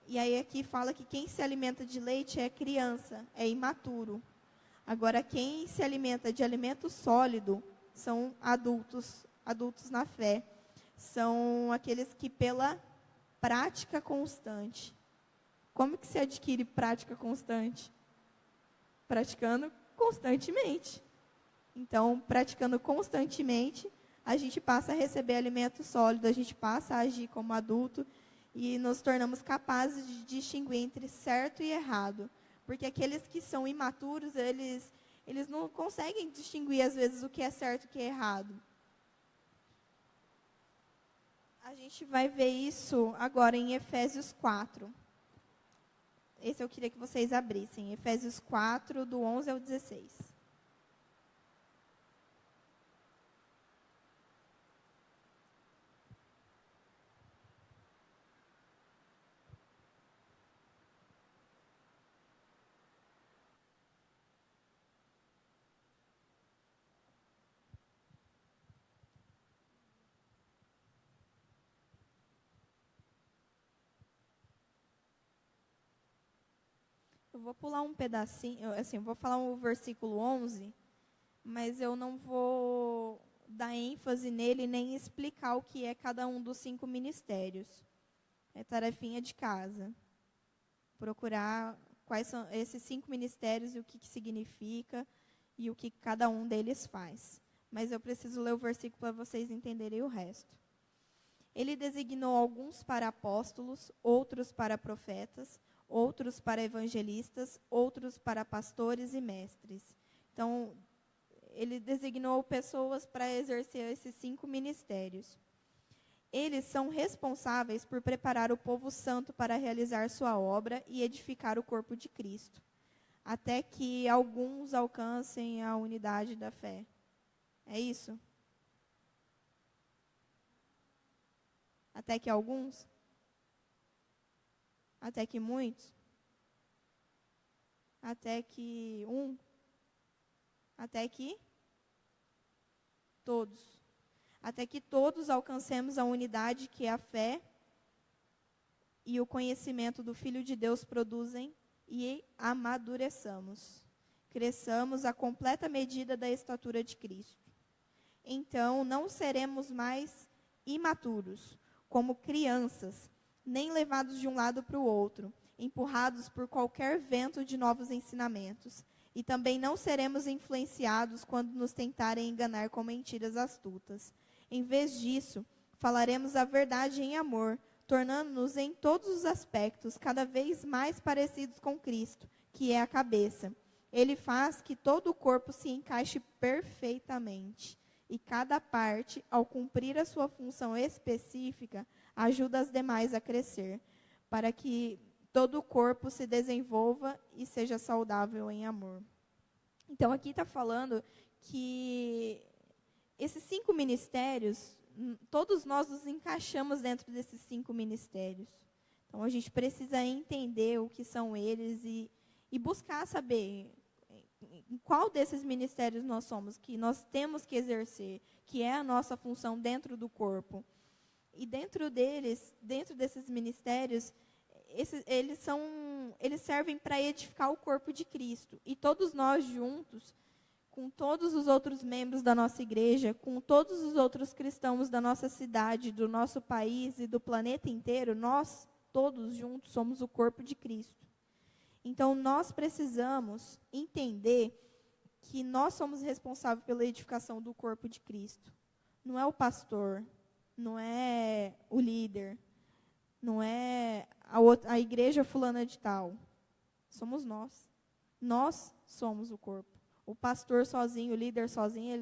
E aí aqui fala que quem se alimenta de leite é criança, é imaturo. Agora, quem se alimenta de alimento sólido são adultos na fé. São aqueles que pela prática constante. Como que se adquire prática constante? Praticando constantemente. Então, praticando constantemente, a gente passa a receber alimento sólido, a gente passa a agir como adulto e nos tornamos capazes de distinguir entre certo e errado. Porque aqueles que são imaturos, eles não conseguem distinguir, às vezes, o que é certo e o que é errado. A gente vai ver isso agora em Efésios 4. Esse eu queria que vocês abrissem. Efésios 4, do 11 ao 16. Eu vou pular um pedacinho, assim, eu vou falar o versículo 11, mas eu não vou dar ênfase nele nem explicar o que é cada um dos 5 ministérios. É tarefinha de casa. Procurar quais são esses 5 ministérios e o que significa e o que cada um deles faz. Mas eu preciso ler o versículo para vocês entenderem o resto. Ele designou alguns para apóstolos, outros para profetas, outros para evangelistas, outros para pastores e mestres. Então, ele designou pessoas para exercer esses 5 ministérios. Eles são responsáveis por preparar o povo santo para realizar sua obra e edificar o corpo de Cristo, até que alguns alcancem a unidade da fé. É isso? Até que alguns? Até que muitos? Até que um? Até que todos. Até que todos alcancemos a unidade que a fé e o conhecimento do Filho de Deus produzem e amadureçamos. Cresçamos à completa medida da estatura de Cristo. Então, não seremos mais imaturos, como crianças, nem levados de um lado para o outro, empurrados por qualquer vento de novos ensinamentos. E também não seremos influenciados quando nos tentarem enganar com mentiras astutas. Em vez disso, falaremos a verdade em amor, tornando-nos em todos os aspectos cada vez mais parecidos com Cristo, que é a cabeça. Ele faz que todo o corpo se encaixe perfeitamente. E cada parte, ao cumprir a sua função específica, ajuda as demais a crescer, para que todo o corpo se desenvolva e seja saudável em amor. Então, aqui está falando que esses 5 ministérios, todos nós nos encaixamos dentro desses 5 ministérios. Então, a gente precisa entender o que são eles e buscar saber em qual desses ministérios nós somos, que nós temos que exercer, que é a nossa função dentro do corpo. E dentro desses ministérios, eles servem para edificar o corpo de Cristo. E todos nós juntos, com todos os outros membros da nossa igreja, com todos os outros cristãos da nossa cidade, do nosso país e do planeta inteiro, nós todos juntos somos o corpo de Cristo. Então, nós precisamos entender que nós somos responsáveis pela edificação do corpo de Cristo. Não é o pastor, não é o líder, não é a igreja fulana de tal. Somos nós. Nós somos o corpo. O pastor sozinho, o líder sozinho,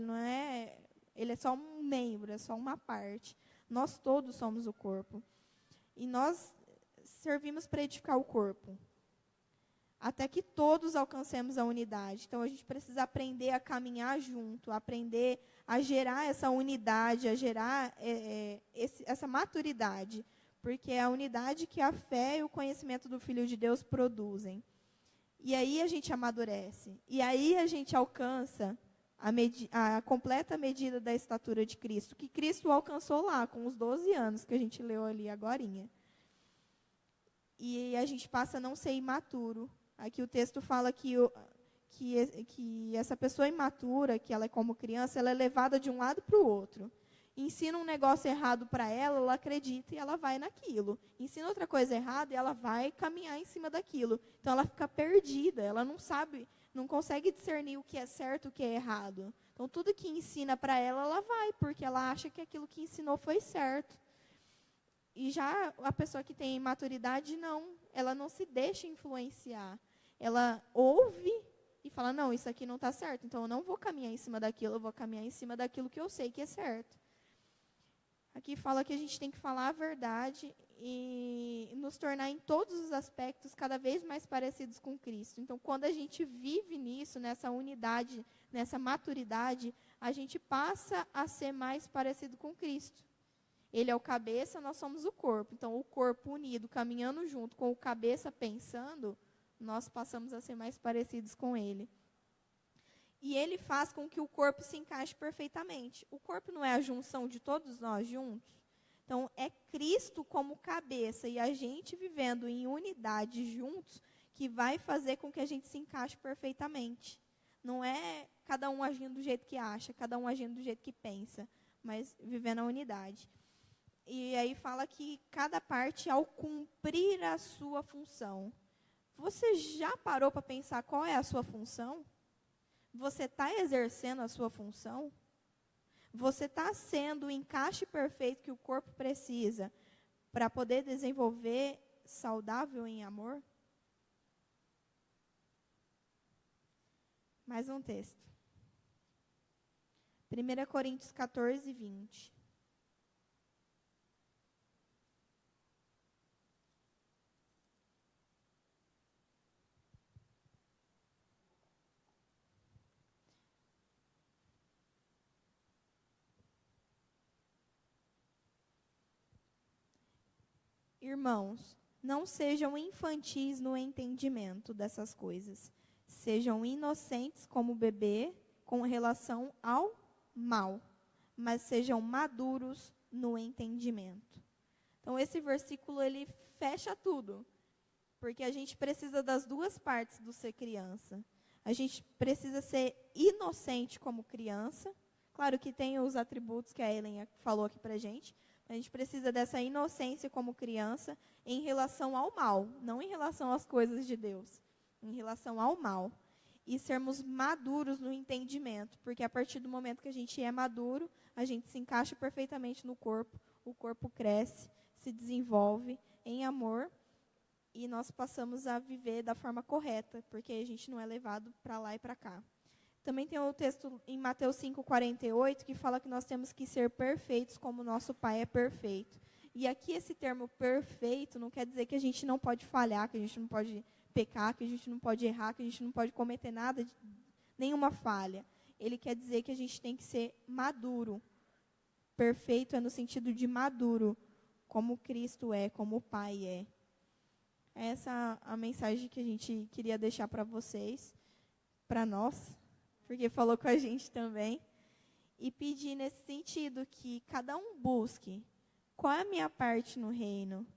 ele é só um membro, é só uma parte. Nós todos somos o corpo. E nós servimos para edificar o corpo, até que todos alcancemos a unidade. Então, a gente precisa aprender a caminhar junto, aprender a gerar essa unidade, a gerar essa maturidade, porque é a unidade que a fé e o conhecimento do Filho de Deus produzem. E aí a gente amadurece, e aí a gente alcança a completa medida da estatura de Cristo, que Cristo alcançou lá, com os 12 anos, que a gente leu ali agorinha. E a gente passa a não ser imaturo. Aqui o texto fala que essa pessoa imatura, que ela é como criança, ela é levada de um lado para o outro. Ensina um negócio errado para ela acredita e ela vai naquilo. Ensina outra coisa errada e ela vai caminhar em cima daquilo. Então ela fica perdida, ela não sabe, não consegue discernir o que é certo e o que é errado. Então tudo que ensina para ela, ela vai, porque ela acha que aquilo que ensinou foi certo. E já a pessoa que tem maturidade, não, ela não se deixa influenciar. Ela ouve e fala, não, isso aqui não está certo, então eu não vou caminhar em cima daquilo, eu vou caminhar em cima daquilo que eu sei que é certo. Aqui fala que a gente tem que falar a verdade e nos tornar em todos os aspectos cada vez mais parecidos com Cristo. Então, quando a gente vive nisso, nessa unidade, nessa maturidade, a gente passa a ser mais parecido com Cristo. Ele é o cabeça, nós somos o corpo. Então, o corpo unido, caminhando junto com o cabeça pensando, nós passamos a ser mais parecidos com ele. E ele faz com que o corpo se encaixe perfeitamente. O corpo não é a junção de todos nós juntos? Então, é Cristo como cabeça e a gente vivendo em unidade juntos que vai fazer com que a gente se encaixe perfeitamente. Não é cada um agindo do jeito que acha, cada um agindo do jeito que pensa, mas vivendo a unidade. E aí fala que cada parte, ao cumprir a sua função. Você já parou para pensar qual é a sua função? Você está exercendo a sua função? Você está sendo o encaixe perfeito que o corpo precisa para poder desenvolver saudável em amor? Mais um texto. 1 Coríntios 14, 20. Irmãos, não sejam infantis no entendimento dessas coisas. Sejam inocentes como bebê com relação ao mal, mas sejam maduros no entendimento. Então, esse versículo, ele fecha tudo, porque a gente precisa das duas partes do ser criança. A gente precisa ser inocente como criança. Claro que tem os atributos que a Ellen falou aqui pra gente. A gente precisa dessa inocência como criança em relação ao mal, não em relação às coisas de Deus, em relação ao mal. E sermos maduros no entendimento, porque a partir do momento que a gente é maduro, a gente se encaixa perfeitamente no corpo, o corpo cresce, se desenvolve em amor, e nós passamos a viver da forma correta, porque a gente não é levado para lá e para cá. Também tem o texto em Mateus 5,48, que fala que nós temos que ser perfeitos como nosso Pai é perfeito. E aqui esse termo perfeito não quer dizer que a gente não pode falhar, que a gente não pode pecar, que a gente não pode errar, que a gente não pode cometer nada, nenhuma falha. Ele quer dizer que a gente tem que ser maduro. Perfeito é no sentido de maduro, como Cristo é, como o Pai é. Essa é a mensagem que a gente queria deixar para vocês, para nós, porque falou com a gente também, e pedir nesse sentido que cada um busque qual é a minha parte no reino,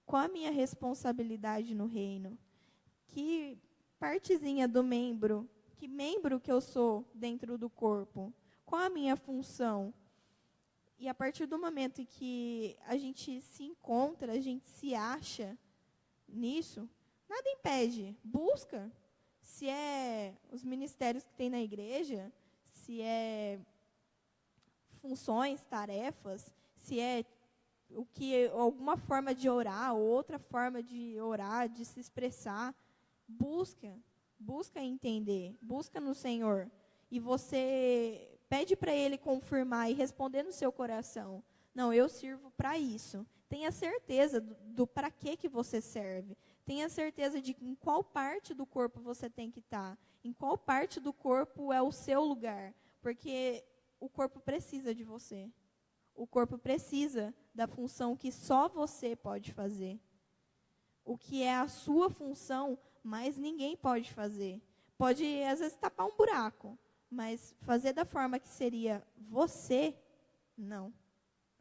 qual a minha responsabilidade no reino, que partezinha do membro, que membro que eu sou dentro do corpo, qual a minha função. E a partir do momento em que a gente se encontra, a gente se acha nisso, nada impede, busca. Se é os ministérios que tem na igreja, se é funções, tarefas, se é alguma forma de orar, outra forma de orar, de se expressar, busca entender, busca no Senhor. E você pede para Ele confirmar e responder no seu coração. Não, eu sirvo para isso. Tenha certeza do para que você serve. Tenha certeza de em qual parte do corpo você tem que estar. Em qual parte do corpo é o seu lugar. Porque o corpo precisa de você. O corpo precisa da função que só você pode fazer. O que é a sua função, mas ninguém pode fazer. Pode, às vezes, tapar um buraco. Mas fazer da forma que seria você, não.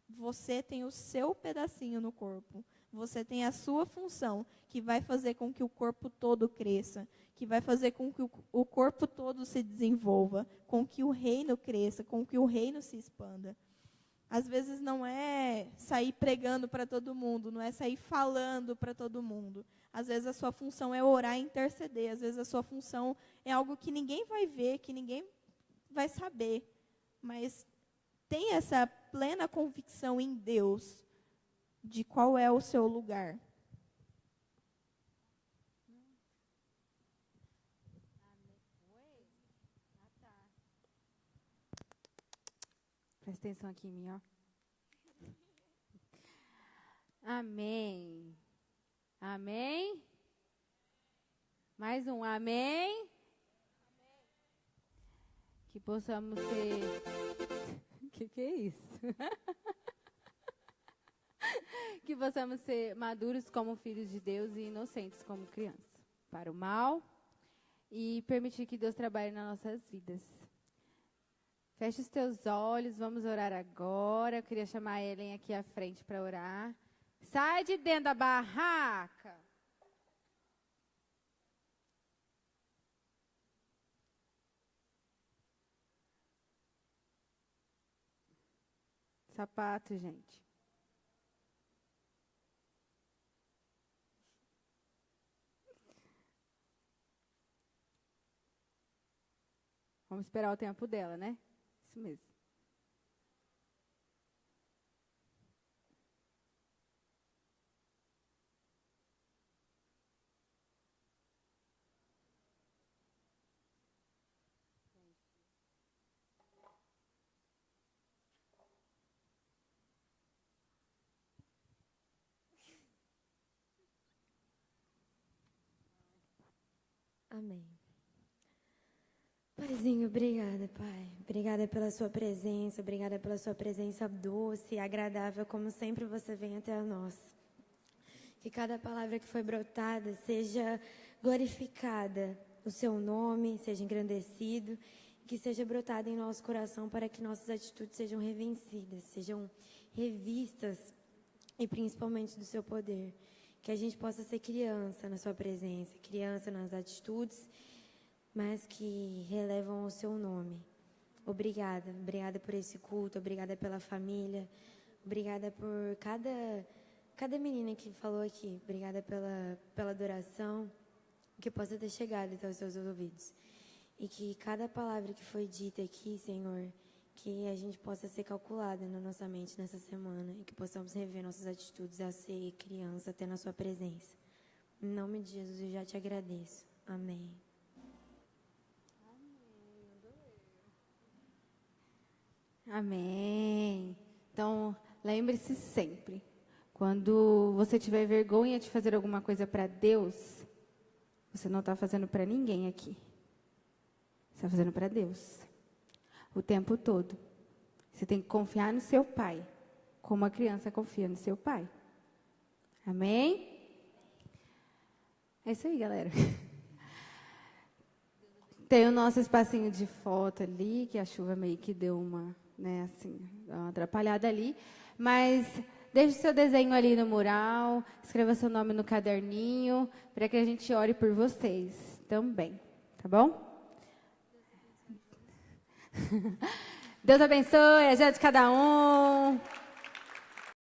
Você tem o seu pedacinho no corpo. Você tem a sua função, que vai fazer com que o corpo todo cresça, que vai fazer com que o corpo todo se desenvolva, com que o reino cresça, com que o reino se expanda. Às vezes não é sair pregando para todo mundo, não é sair falando para todo mundo. Às vezes a sua função é orar e interceder, às vezes a sua função é algo que ninguém vai ver, que ninguém vai saber, mas tem essa plena convicção em Deus de qual é o seu lugar. Presta atenção aqui em mim, ó. Amém. Amém. Mais um amém. Que possamos ser... Que é isso? Que possamos ser maduros como filhos de Deus e inocentes como crianças. Para o mal e permitir que Deus trabalhe nas nossas vidas. Feche os teus olhos, vamos orar agora. Eu queria chamar a Ellen aqui à frente para orar. Sai de dentro da barraca. Sapato, gente. Vamos esperar o tempo dela, né? Isso mesmo. Amém. Paizinho, obrigada, Pai. Obrigada pela sua presença, obrigada pela sua presença doce e agradável, como sempre você vem até nós. Que cada palavra que foi brotada seja glorificada, o seu nome seja engrandecido, que seja brotada em nosso coração para que nossas atitudes sejam revencidas, sejam revistas e principalmente do seu poder. Que a gente possa ser criança na sua presença, criança nas atitudes, mas que relevam o seu nome. Obrigada, obrigada por esse culto, obrigada pela família, obrigada por cada menina que falou aqui, obrigada pela adoração, que possa ter chegado até os seus ouvidos. E que cada palavra que foi dita aqui, Senhor, que a gente possa ser calculada na nossa mente nessa semana e que possamos rever nossas atitudes a ser criança até na sua presença. Em nome de Jesus, eu já te agradeço. Amém. Amém. Então, lembre-se sempre, quando você tiver vergonha de fazer alguma coisa para Deus, você não está fazendo para ninguém aqui. Você está fazendo para Deus. O tempo todo. Você tem que confiar no seu pai, como a criança confia no seu pai. Amém? É isso aí, galera. Tem o nosso espacinho de foto ali, que a chuva meio que deu uma, uma atrapalhada ali. Mas deixe seu desenho ali no mural, escreva seu nome no caderninho, para que a gente ore por vocês também. Tá bom? Deus abençoe a gente de cada um.